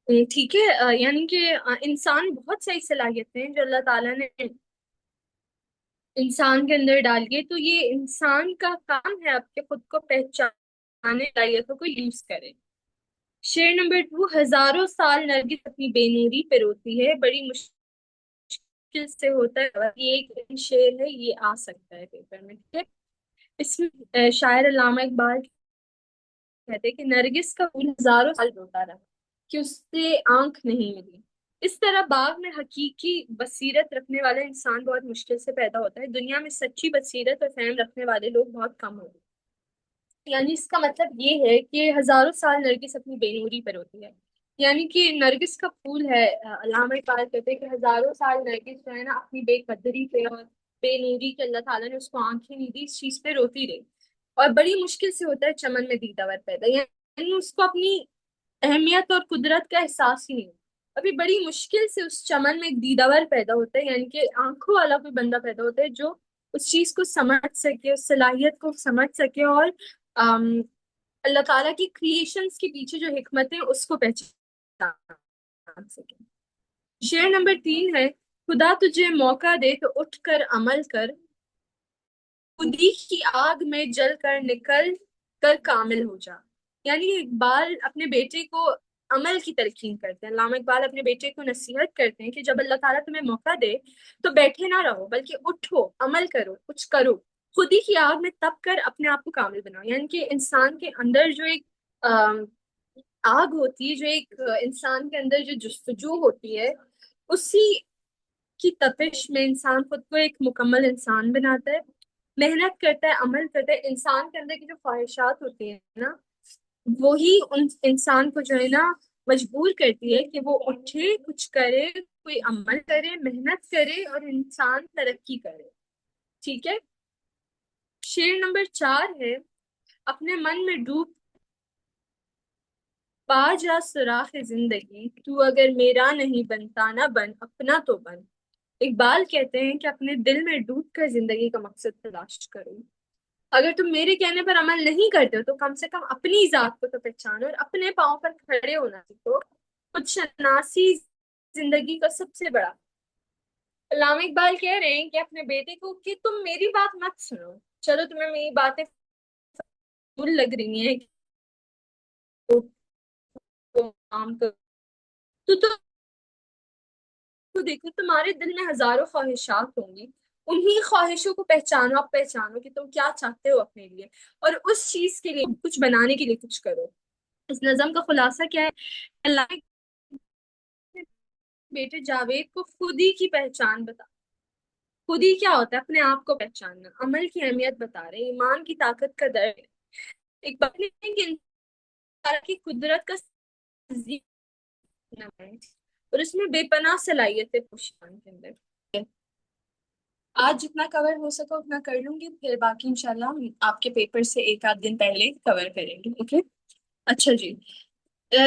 Speaker 1: یعنی کہ انسان بہت صحیح صلاحیتیں ہیں جو اللہ تعالیٰ نے انسان کے اندر ڈال گئے، تو یہ انسان کا کام ہے اب کہ خود کو پہچانے صلاحیتوں کو یوز کرے. شعر نمبر 2، ہزاروں سال نرگس اپنی بے نوری پہ روتی ہے، بڑی مشکل سے ہوتا ہے. یہ ایک شعر ہے، یہ آ سکتا ہے پیپر میں. ٹھیک ہے. اس میں شاعر علامہ اقبال کہتے ہیں کہ نرگس کا پھول ہزاروں سال روتا رہا کہ اس سے آنکھ نہیں ملی. اس طرح باغ میں حقیقی بصیرت رکھنے والا انسان بہت مشکل سے پیدا ہوتا ہے. دنیا میں سچی بصیرت اور فہم رکھنے والے لوگ بہت کم ہوتے ہیں. یعنی اس کا مطلب یہ ہے کہ ہزاروں سال نرگس اپنی بے نوری پر ہوتی ہے. یعنی کہ نرگس کا پھول ہے. علامہ اقبال کہتے ہیں کہ ہزاروں سال نرگس جو ہے نا اپنی بے قدری پہ اور بے نوری کے اللہ تعالیٰ نے اس کو آنکھیں نہیں دی، اس چیز پہ روتی رہی. اور بڑی مشکل سے ہوتا ہے چمن میں دیدہ ور پیدا. یعنی اس کو اپنی اہمیت اور قدرت کا احساس ہی نہیں ہوتا. ابھی بڑی مشکل سے اس چمن میں ایک دیداور پیدا ہوتا ہے، یعنی کہ آنکھوں والا کوئی بندہ پیدا ہوتا ہے جو اس چیز کو سمجھ سکے، اس صلاحیت کو سمجھ سکے، اور آم، اللہ تعالیٰ کی کریشنز کے پیچھے جو حکمت ہے اس کو پہچان سکے. شعر نمبر 3 ہے، خدا تجھے موقع دے تو اٹھ کر عمل کر، خودی کی آگ میں جل کر نکل کر کامل ہو جا. یعنی اقبال اپنے بیٹے کو عمل کی تلقین کرتے ہیں. علامہ اقبال اپنے بیٹے کو نصیحت کرتے ہیں کہ جب اللہ تعالیٰ تمہیں موقع دے تو بیٹھے نہ رہو، بلکہ اٹھو، عمل کرو، کچھ کرو، خودی کی آگ میں تپ کر اپنے آپ کو کامل بناؤ. یعنی کہ انسان کے اندر جو ایک آگ ہوتی ہے، جو ایک انسان کے اندر جو جستجو ہوتی ہے، اسی کی تپش میں انسان خود کو ایک مکمل انسان بناتا ہے. محنت کرتا ہے، عمل کرتا ہے. انسان کے اندر کی جو خواہشات ہوتی ہیں نا، وہی ان انسان کو جو ہے نا مجبور کرتی ہے کہ وہ اٹھے، کچھ کرے، کوئی عمل کرے، محنت کرے اور انسان ترقی کرے. ٹھیک ہے. شعر نمبر 4 ہے، اپنے من میں ڈوب پا جا سوراخ زندگی، تو اگر میرا نہیں بنتا نہ بن، اپنا تو بن. اقبال کہتے ہیں کہ اپنے دل میں ڈوب کر زندگی کا مقصد تلاش کرو. اگر تم میرے کہنے پر عمل نہیں کرتے ہو تو کم سے کم اپنی ذات کو تو پہچانو اور اپنے پاؤں پر کھڑے ہونا سیکھو. خود شناسی زندگی کا سب سے بڑا. علامہ اقبال کہہ رہے ہیں کہ اپنے بیٹے کو کہ تم میری بات مت سنو، چلو تمہیں میری باتیں فضول لگ رہی ہیں تو کام کرو، تو دیکھو تمہارے دل میں ہزاروں خواہشات ہوں گی، انہی خواہشوں کو پہچانو. آپ پہچانو کہ تم کیا چاہتے ہو اپنے لیے، اور اس چیز کے لیے کچھ بنانے کے لیے کچھ کرو. اس نظم کا خلاصہ کیا ہے؟ اللہ کے بیٹے جاوید کو خود ہی کی پہچان بتا خود ہی کیا ہوتا ہے اپنے آپ کو پہچاننا، عمل کی اہمیت بتا رہے ہیں، ایمان کی طاقت کا در ایک بات نہیں ہے کہ انسان کی قدرت کا ہے اور اس میں بے پناہ صلاحیتیں پوشان کے اندر آج جتنا کور ہو سکا اتنا کر لوں گی، پھر باقی انشاءاللہ ہم آپ کے پیپر سے ایک آدھ دن پہلے کور کریں گے، اوکے؟ اچھا جی،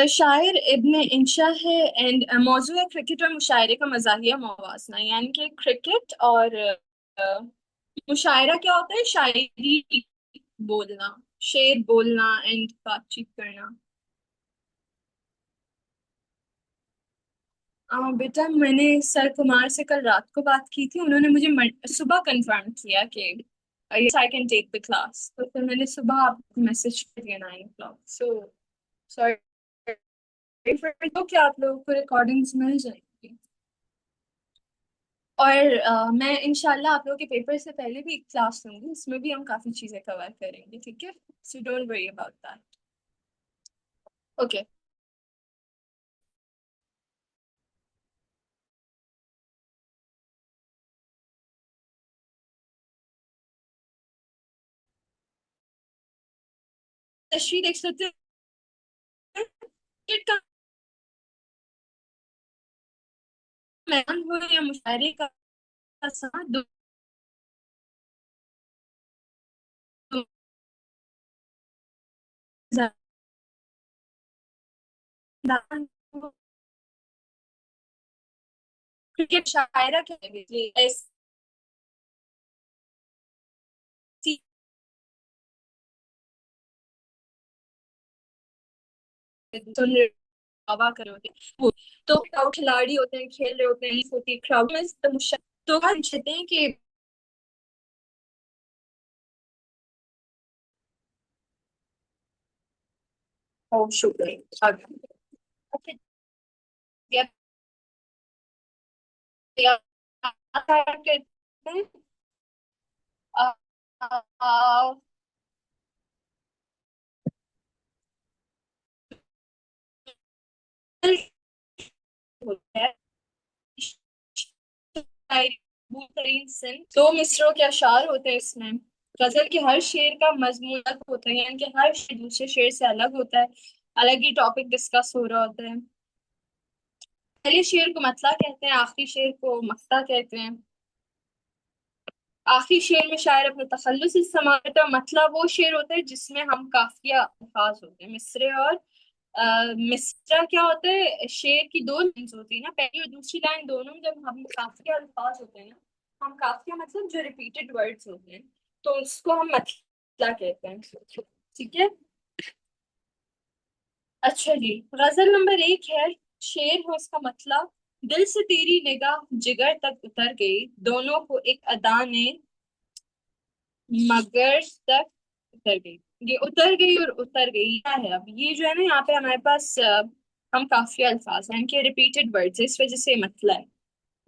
Speaker 1: شاعر ابن انشا ہے اینڈ موضوع ہے کرکٹ اور مشاعرے کا مزاحیہ موازنہ، یعنی کہ کرکٹ اور مشاعرہ کیا ہوتا ہے؟ شاعری بولنا، شعر بولنا اینڈ بات چیت کرنا۔ بیٹا میں نے سر کمار سے کل رات کو بات کی تھی، انہوں نے مجھے صبح کنفرم کیا کہ yes I can take the class، تو پھر میں نے صبح آپ کو میسج کر دیا 9 o'clock، سو سوری تو کیا آپ لوگوں کو ریکارڈنگز مل جائیں گی، اور میں انشاءاللہ آپ لوگوں کے پیپر سے پہلے بھی ایک کلاس لوں گی، اس میں بھی ہم کافی چیزیں کور کریں گے، ٹھیک ہے؟ So don't worry about that, okay? تشریح دیکھ سکتے ہیں کرکٹ کا میدان ہو یا مشاعرے کا ساتھ کرکٹ شاعرہ کے ایسی ہوا کر ہوتے ہیں تو کھلاڑی ہوتے ہیں، کھیل رہے ہوتے ہیں، ہوتی ہے کراؤڈ میں تو ہم چاہتے ہیں کہ شکر دو مصروں کے اشعار ہوتے ہیں اس میں، غزل کے ہر شعر کا مضمون الگ ہوتا ہے، یعنی کہ ہر شعر دوسرے شعر سے الگ ہوتا ہے، الگ ہی ٹاپک ڈسکس ہو رہا ہوتا ہے، پہلے شعر کو مطلع کہتے ہیں، آخری شعر کو مقطع کہتے ہیں، آخری شعر میں شاعر اپنے تخلص سے سماتا، مطلب وہ شعر ہوتا ہے جس میں ہم قافیہ الفاظ ہوتے ہیں، مصرے اور مصرع کیا ہوتا ہے؟ شعر کی دو لائنز ہوتی ہیں نا، پہلی اور دوسری لائن دونوں میں جب ہم قافیہ الفاظ ہوتے ہیں نا، ہم قافیہ مطلب جو ریپیٹڈ ورڈز ہوتے ہیں تو اس کو ہم مطلع کہتے ہیں، ٹھیک ہے؟ اچھا جی، غزل نمبر 1 ہے، شعر ہے اس کا مطلب، دل سے تیری نگاہ جگر تک اتر گئی، دونوں کو ایک ادا نے مگر تک اتر گئی، یہ اتر گئی اور اتر گئی کیا ہے؟ اب یہ جو ہے نا یہاں پہ ہمارے پاس ہم کافی الفاظ ہیں کہ ریپیٹڈ ورڈز، اس وجہ سے یہ مطلب ہے۔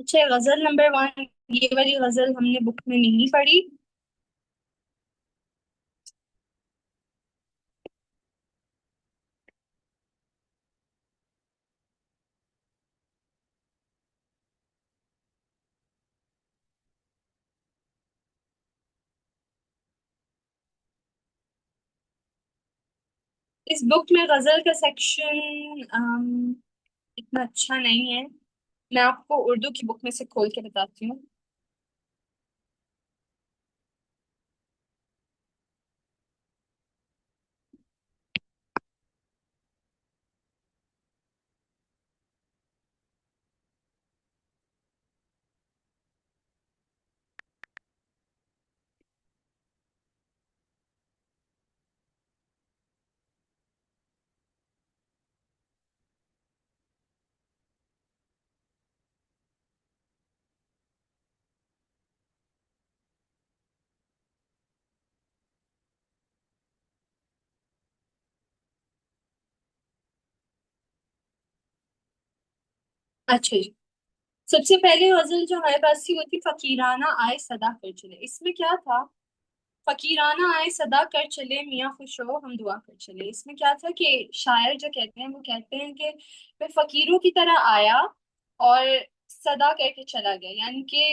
Speaker 1: اچھا، غزل نمبر 1، یہ والی غزل ہم نے بک میں نہیں پڑھی، اس بک میں غزل کا سیکشن اتنا اچھا نہیں ہے، میں آپ کو اردو کی بک میں سے کھول کے بتاتی ہوں۔ اچھا جی، سب سے پہلے غزل جو ہمارے پاس تھی وہ تھی فقیرانہ آئے صدا کر چلے، اس میں کیا تھا؟ فقیرانہ آئے صدا کر چلے میاں خوش ہو ہم دعا کر چلے، اس میں کیا تھا کہ شاعر جو کہتے ہیں وہ کہتے ہیں کہ میں فقیروں کی طرح آیا اور صدا کر کے چلا گیا، یعنی کہ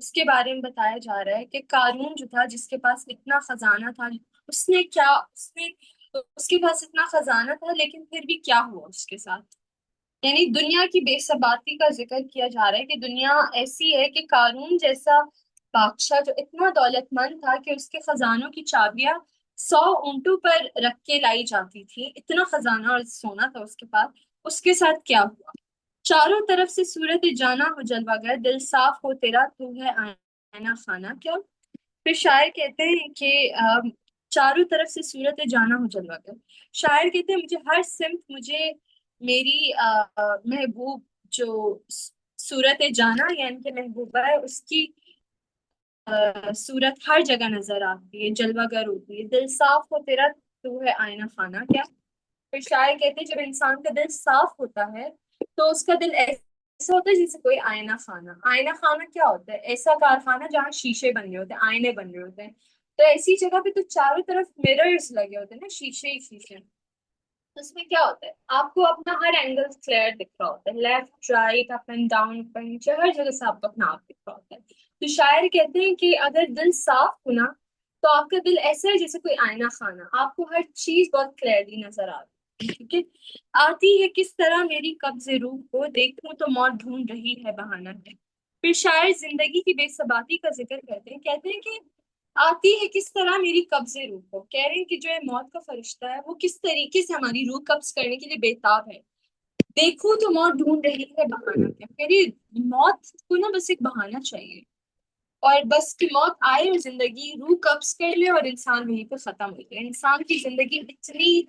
Speaker 1: اس کے بارے میں بتایا جا رہا ہے کہ قارون جو تھا، جس کے پاس اتنا خزانہ تھا، اس کے پاس اتنا خزانہ تھا، لیکن پھر بھی کیا ہوا اس کے ساتھ؟ یعنی دنیا کی بے ثباتی کا ذکر کیا جا رہا ہے کہ دنیا ایسی ہے کہ قارون جیسا بادشاہ جو اتنا دولت مند تھا کہ اس کے خزانوں کی چابیاں 100 اونٹوں پر رکھ کے لائی جاتی تھی، اتنا خزانہ اور سونا تھا اس کے پاس، اس کے ساتھ کیا ہوا؟ چاروں طرف سے صورت جانا ہو جلوہ گر، دل صاف ہو تیرا تو ہے آئینہ خانہ. کیا؟ پھر شاعر کہتے ہیں کہ چاروں طرف سے صورت جانا ہو جلوہ گر. شاعر کہتے ہیں مجھے ہر سمت، مجھے میری محبوب جو صورت جانا یعنی کہ محبوبہ ہے، اس کی صورت ہر جگہ نظر آتی ہے، جلوہ گر ہوتی ہے. دل صاف ہو تیرا تو ہے آئینہ خانہ. کیا؟ پھر شاعر کہتے ہیں جب انسان کا دل صاف ہوتا ہے تو اس کا دل ایسا ہوتا ہے جیسے کوئی آئینہ خانہ. آئینہ خانہ کیا ہوتا ہے؟ ایسا کارخانہ جہاں شیشے بن رہے ہوتے ہیں، آئینے بن رہے ہوتے ہیں. تو ایسی جگہ پہ تو چاروں طرف مررز لگے ہوتے ہیں نا، شیشے ہی شیشے. تو اس میں کیا ہوتا ہے؟ آپ کو اپنا ہر اینگل کلیئر دکھ رہا ہوتا ہے، left right up and down اوپر نیچے، ہر جگہ سے آپ کو اپنا آپ دکھ رہا ہوتا ہے. تو شاعر کہتے ہیں کہ اگر دل صاف ہونا تو آپ کا دل ایسا ہے جیسے کوئی آئینہ خانہ، آپ کو ہر چیز بہت کلیئرلی نظر آ رہی ہے. ٹھیک ہے. آتی ہے کس طرح میری قبض روح کو، دیکھوں تو موت ڈھونڈ رہی ہے بہانہ ہے. پھر شاعر زندگی کی بے ثباتی کا ذکر کہتے ہیں کہ آتی ہے کس طرح میری قبض روح کو. کہہ رہے ہیں کہ جو ہے موت کا فرشتہ ہے، وہ کس طریقے سے ہماری روح قبض کرنے کے لیے بےتاب ہے. دیکھوں تو موت ڈھونڈ رہی ہے بہانہ کیا. کہہ رہی موت کو نا بس ایک بہانہ چاہیے، اور بس کہ موت آئے اور زندگی روح قبض کر لے اور انسان وہیں پہ ختم ہو جائے. انسان کی زندگی اتنی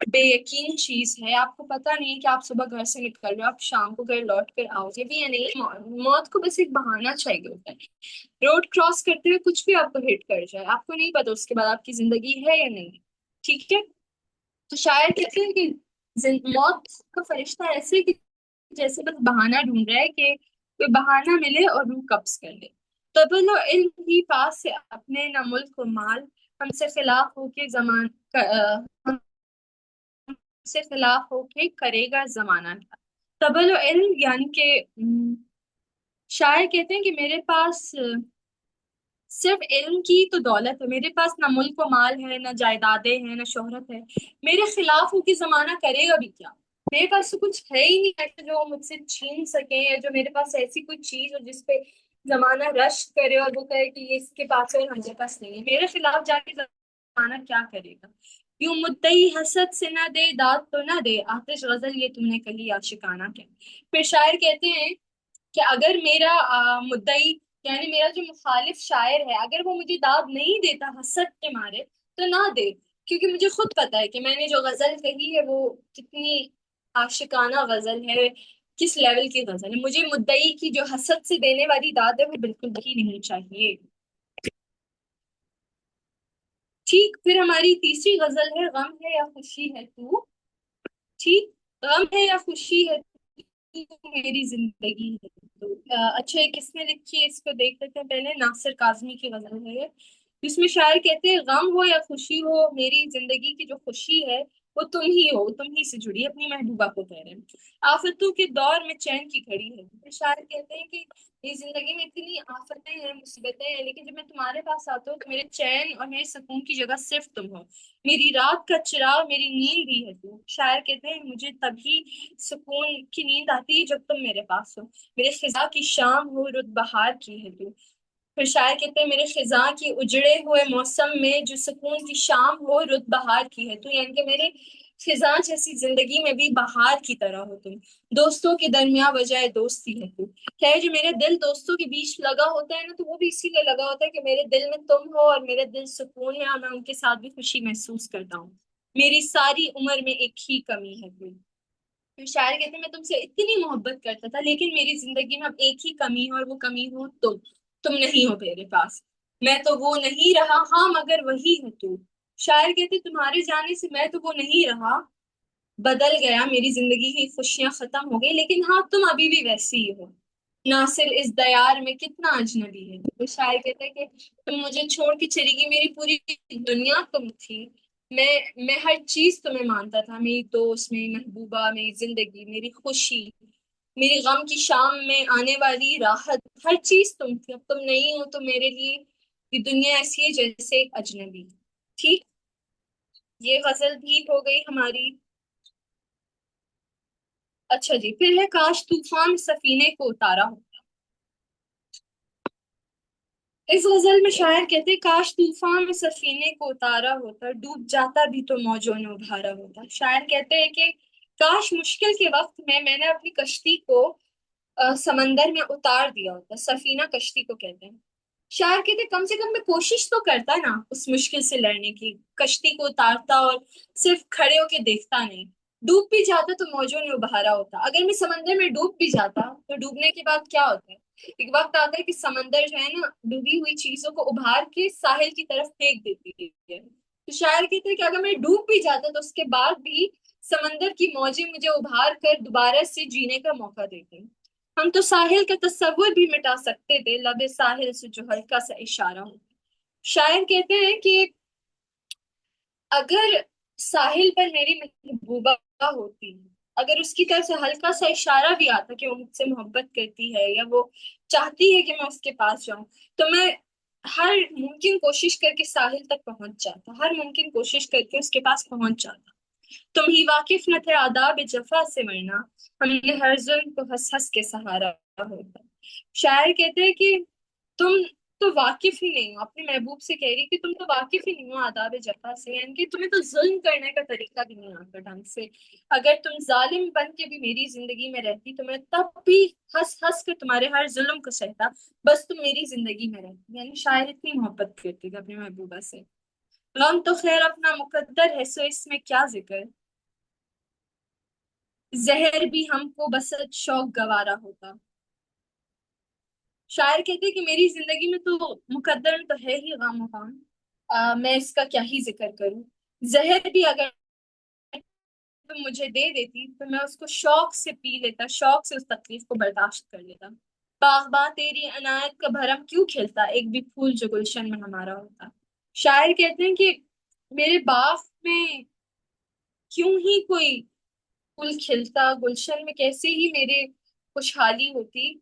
Speaker 1: بے یقین چیز ہے، آپ کو پتہ نہیں کہ آپ صبح گھر سے نکل رہے ہو، آپ شام کو گھر لوٹ کر آؤ گے بھی یا نہیں. موت کو بس ایک بہانہ چاہیے ہوتا ہے. روڈ کراس کرتے ہوئے کچھ بھی آپ کو ہٹ کر جائے، آپ کو نہیں پتا اس کے بعد آپ کی زندگی ہے یا نہیں. ٹھیک ہے. تو شاعر کہتے ہیں کہ موت کا فرشتہ ایسے کہ جیسے بس بہانہ ڈھونڈ رہا ہے کہ کوئی بہانہ ملے اور روح قبض کر لے. تبل و علم ہی پاس سے اپنے نہ ملک و مال، ہم سے خلاف ہو کے ہم سے خلاف ہو کے کرے گا زمانہ. تبل و علم یعنی کہ شاعر کہتے ہیں کہ میرے پاس صرف علم کی تو دولت ہے، میرے پاس نہ ملک و مال ہے، نہ جائیدادیں ہیں، نہ شہرت ہے. میرے خلاف ہو کے زمانہ کرے گا بھی کیا؟ میرے پاس تو کچھ ہے ہی نہیں ایسا جو مجھ سے چھین سکے، یا جو میرے پاس ایسی کوئی چیز ہو جس پہ زمانہ رشک کرے اور وہ کہے کہ یہ اس کے پاس ہے اور ہمارے پاس نہیں ہے. میرے خلاف جا کے زمانہ کیا کرے گا؟ یوں مدعی حسد سے نہ دے داد تو نہ دے، آتش غزل یہ تم نے کہی عاشقانہ کیا. پھر شاعر کہتے ہیں کہ اگر میرا مدعی یعنی میرا جو مخالف شاعر ہے، اگر وہ مجھے داد نہیں دیتا حسد کے مارے تو نہ دے، کیونکہ مجھے خود پتا ہے کہ میں نے جو غزل کہی ہے وہ کتنی عاشقانہ غزل ہے، کس لیول کی غزل ہے. مجھے مدعی کی جو حسد سے دینے والی داد ہے وہ بالکل بھی نہیں چاہیے. ٹھیک. پھر ہماری تیسری غزل ہے غم ہے یا خوشی ہے تو. ٹھیک. غم ہے یا خوشی ہے تو میری زندگی ہے تو. اچھا یہ کس نے لکھی ہے اس کو دیکھ لیتے ہیں پہلے. ناصر کاظمی کی غزل ہے یہ، جس میں شاعر کہتے ہیں غم ہو یا خوشی ہو، میری زندگی کی جو خوشی ہے وہ تم ہی ہو، تم ہی سے جڑی. اپنی محبوبہ کو کہہ رہے ہیں. آفتوں کے دور میں چین کی گھڑی ہے. پھر شاعر کہتے ہیں کہ یہ زندگی میں اتنی آفتیں ہیں، مصیبتیں ہیں، لیکن جب میں تمہارے پاس آتا ہوں تو میرے چین اور میرے سکون کی جگہ صرف تم ہو. میری رات کا چراغ، میری نیند بھی ہے تو. شاعر کہتے ہیں مجھے تبھی سکون کی نیند آتی ہے جب تم میرے پاس ہو. میرے خزاں کی شام ہو، رت بہار کی ہے تو. پھر شاعر کہتے ہیں میرے خزاں کی اجڑے ہوئے موسم میں جو سکون کی شام ہو، رت بہار کی ہے تو. یعنی کہ میرے خزاں جیسی زندگی میں بھی بہار کی طرح ہو تم. دوستوں کے درمیان وجہ دوستی ہے تو. خیر جو میرے دل دوستوں کے بیچ لگا ہوتا ہے نا، تو وہ بھی اسی لیے لگا ہوتا ہے کہ میرے دل میں تم ہو اور میرے دل سکون ہے اور میں ان کے ساتھ بھی خوشی محسوس کرتا ہوں. میری ساری عمر میں ایک ہی کمی ہے تو. پھر شاعر کہتے ہیں میں تم سے اتنی محبت کرتا تھا لیکن میری زندگی میں اب ایک ہی کمی ہے اور وہ کمی ہو تم نہیں ہو میرے پاس. میں تو وہ نہیں رہا ہاں مگر وہی ہے تو. شاعر کہتے تمہارے جانے سے میں تو وہ نہیں رہا، بدل گیا، میری زندگی کی خوشیاں ختم ہو گئی، لیکن ہاں تم ابھی بھی ویسی ہی ہو. ناصر اس دیار میں کتنا اجنبی ہے. تو شاعر کہتے ہیں کہ تم مجھے چھوڑ کے چلی گئی، میری پوری دنیا تم تھی، میں ہر چیز تمہیں مانتا تھا، میری دوست، میری محبوبہ، میری زندگی، میری خوشی، میری غم کی شام میں آنے والی راحت، ہر چیز تم تھی، اب تم نہیں ہو تو میرے لیے یہ دنیا ایسی ہے جیسے ایک اجنبی۔ ٹھیک، یہ غزل بھی ہو گئی ہماری۔ اچھا جی، پھر ہے کاش طوفان سفینے کو اتارا ہو۔ اس غزل میں شاعر کہتے کاش طوفان میں سفینے کو اتارا ہوتا، ڈوب جاتا بھی تو موجوں نے ابھارا ہوتا۔ شاعر کہتے ہیں کہ کاش مشکل کے وقت میں نے اپنی کشتی کو سمندر میں اتار دیا ہوتا۔ سفینہ کشتی کو کہتے ہیں۔ شاعر کہتے کم سے کم میں کوشش تو کرتا نا اس مشکل سے لڑنے کی، کشتی کو اتارتا اور صرف کھڑے ہو کے دیکھتا نہیں۔ ڈوب بھی جاتا تو موجوں نے ابھارا ہوتا۔ اگر میں سمندر میں ڈوب بھی جاتا تو ڈوبنے کے بعد کیا ہوتا ہے؟ ایک وقت آتا ہے کہ سمندر جو ہے نا ڈوبی ہوئی چیزوں کو ابھار کے ساحل کی طرف پھینک دیتی ہے۔ تو شاعر کہتے ہیں کہ اگر میں ڈوب بھی جاتا تو اس کے بعد بھی سمندر کی موجیں مجھے ابھار کر دوبارہ سے جینے کا موقع دیتی ہیں۔ ہم تو ساحل کا تصور بھی مٹا سکتے تھے، لب ساحل سے جو ہلکا سا اشارہ ہو۔ شاعر کہتے ہیں کہ اگر ساحل پر میری محبوبہ ہوتی، اگر اس کی طرف سے ہلکا سا اشارہ بھی آتا کہ وہ مجھ سے محبت کرتی ہے یا وہ چاہتی ہے کہ میں اس کے پاس جاؤں، تو میں ہر ممکن کوشش کر کے ساحل تک پہنچ جاتا، ہر ممکن کوشش کر کے اس کے پاس پہنچ جاتا۔ تم ہی واقف نہ تھے آداب جفا سے، ورنہ ہم نے ہر ظلم کو ہنس ہنس کے سہارا ہوتا۔ شاعر کہتے ہیں کہ تم تو واقف ہی نہیں ہو، اپنے محبوب سے کہہ رہی کہ تم تو واقف ہی نہیں ہو آداب جفا سے، یعنی کہ تمہیں تو ظلم کرنے کا طریقہ بھی نہیں آتا ڈھنگ سے۔ اگر تم ظالم بن کے بھی میری زندگی میں رہتی تو میں تب بھی ہنس ہنس کے تمہارے ہر ظلم کو سہتا، بس تم میری زندگی میں رہتی۔ یعنی شاعر اتنی محبت کرتی تھی اپنی محبوبہ سے۔ غم تو خیر اپنا مقدر ہے، سو اس میں کیا ذکر، زہر بھی ہم کو بسط شوق گوارا ہوتا۔ شاعر کہتے کہ میری زندگی میں تو مقدر تو ہے ہی غم و غم، میں اس کا کیا ہی ذکر کروں۔ زہر بھی اگر تم مجھے دے دیتی تو میں اس کو شوق سے پی لیتا، شوق سے اس تکلیف کو برداشت کر لیتا۔ باغباں تیری عنایت کا بھرم کیوں کھلتا، ایک بھی پھول جو گلشن میں ہمارا ہوتا۔ شاعر کہتے ہیں کہ میرے باغ میں کیوں ہی کوئی پھول کھلتا، گلشن میں کیسے ہی میرے خوشحالی ہوتی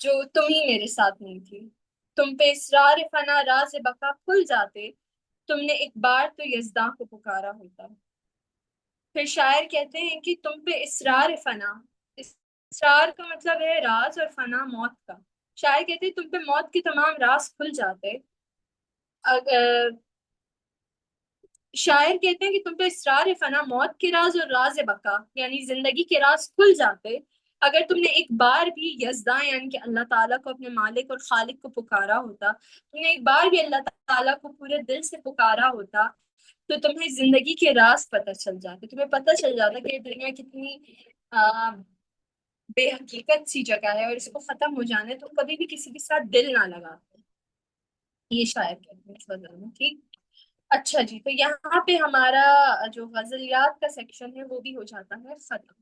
Speaker 1: جو تم ہی میرے ساتھ نہیں تھی۔ تم پہ اسرار فنا راز بقا کھل جاتے، تم نے ایک بار تو یزداں کو پکارا ہوتا۔ پھر شاعر کہتے ہیں کہ تم پہ اسرار فنا، اسرار کا مطلب ہے راز اور فنا موت کا۔ شاعر کہتے ہیں تم پہ موت کے تمام راز کھل جاتے، شاعر کہتے ہیں کہ تم پہ اسرار فنا، موت کے راز اور راز بقا یعنی زندگی کے راز کھل جاتے اگر تم نے ایک بار بھی یزداں یعنی کہ اللہ تعالیٰ کو، اپنے مالک اور خالق کو پکارا ہوتا، تم نے ایک بار بھی اللہ تعالیٰ کو پورے دل سے پکارا ہوتا تو تمہیں زندگی کے راز پتہ چل جاتے، تمہیں پتہ چل جاتا کہ یہ دنیا کتنی آ، بے حقیقت سی جگہ ہے اور اس کو ختم ہو جانا ہے، تم کبھی بھی کسی کے ساتھ دل نہ لگاتے۔ یہ شاعر کہتے ہیں اس غزل میں۔ ٹھیک، اچھا جی، تو یہاں پہ ہمارا جو غزلیات کا سیکشن ہے وہ بھی ہو جاتا ہے ختم۔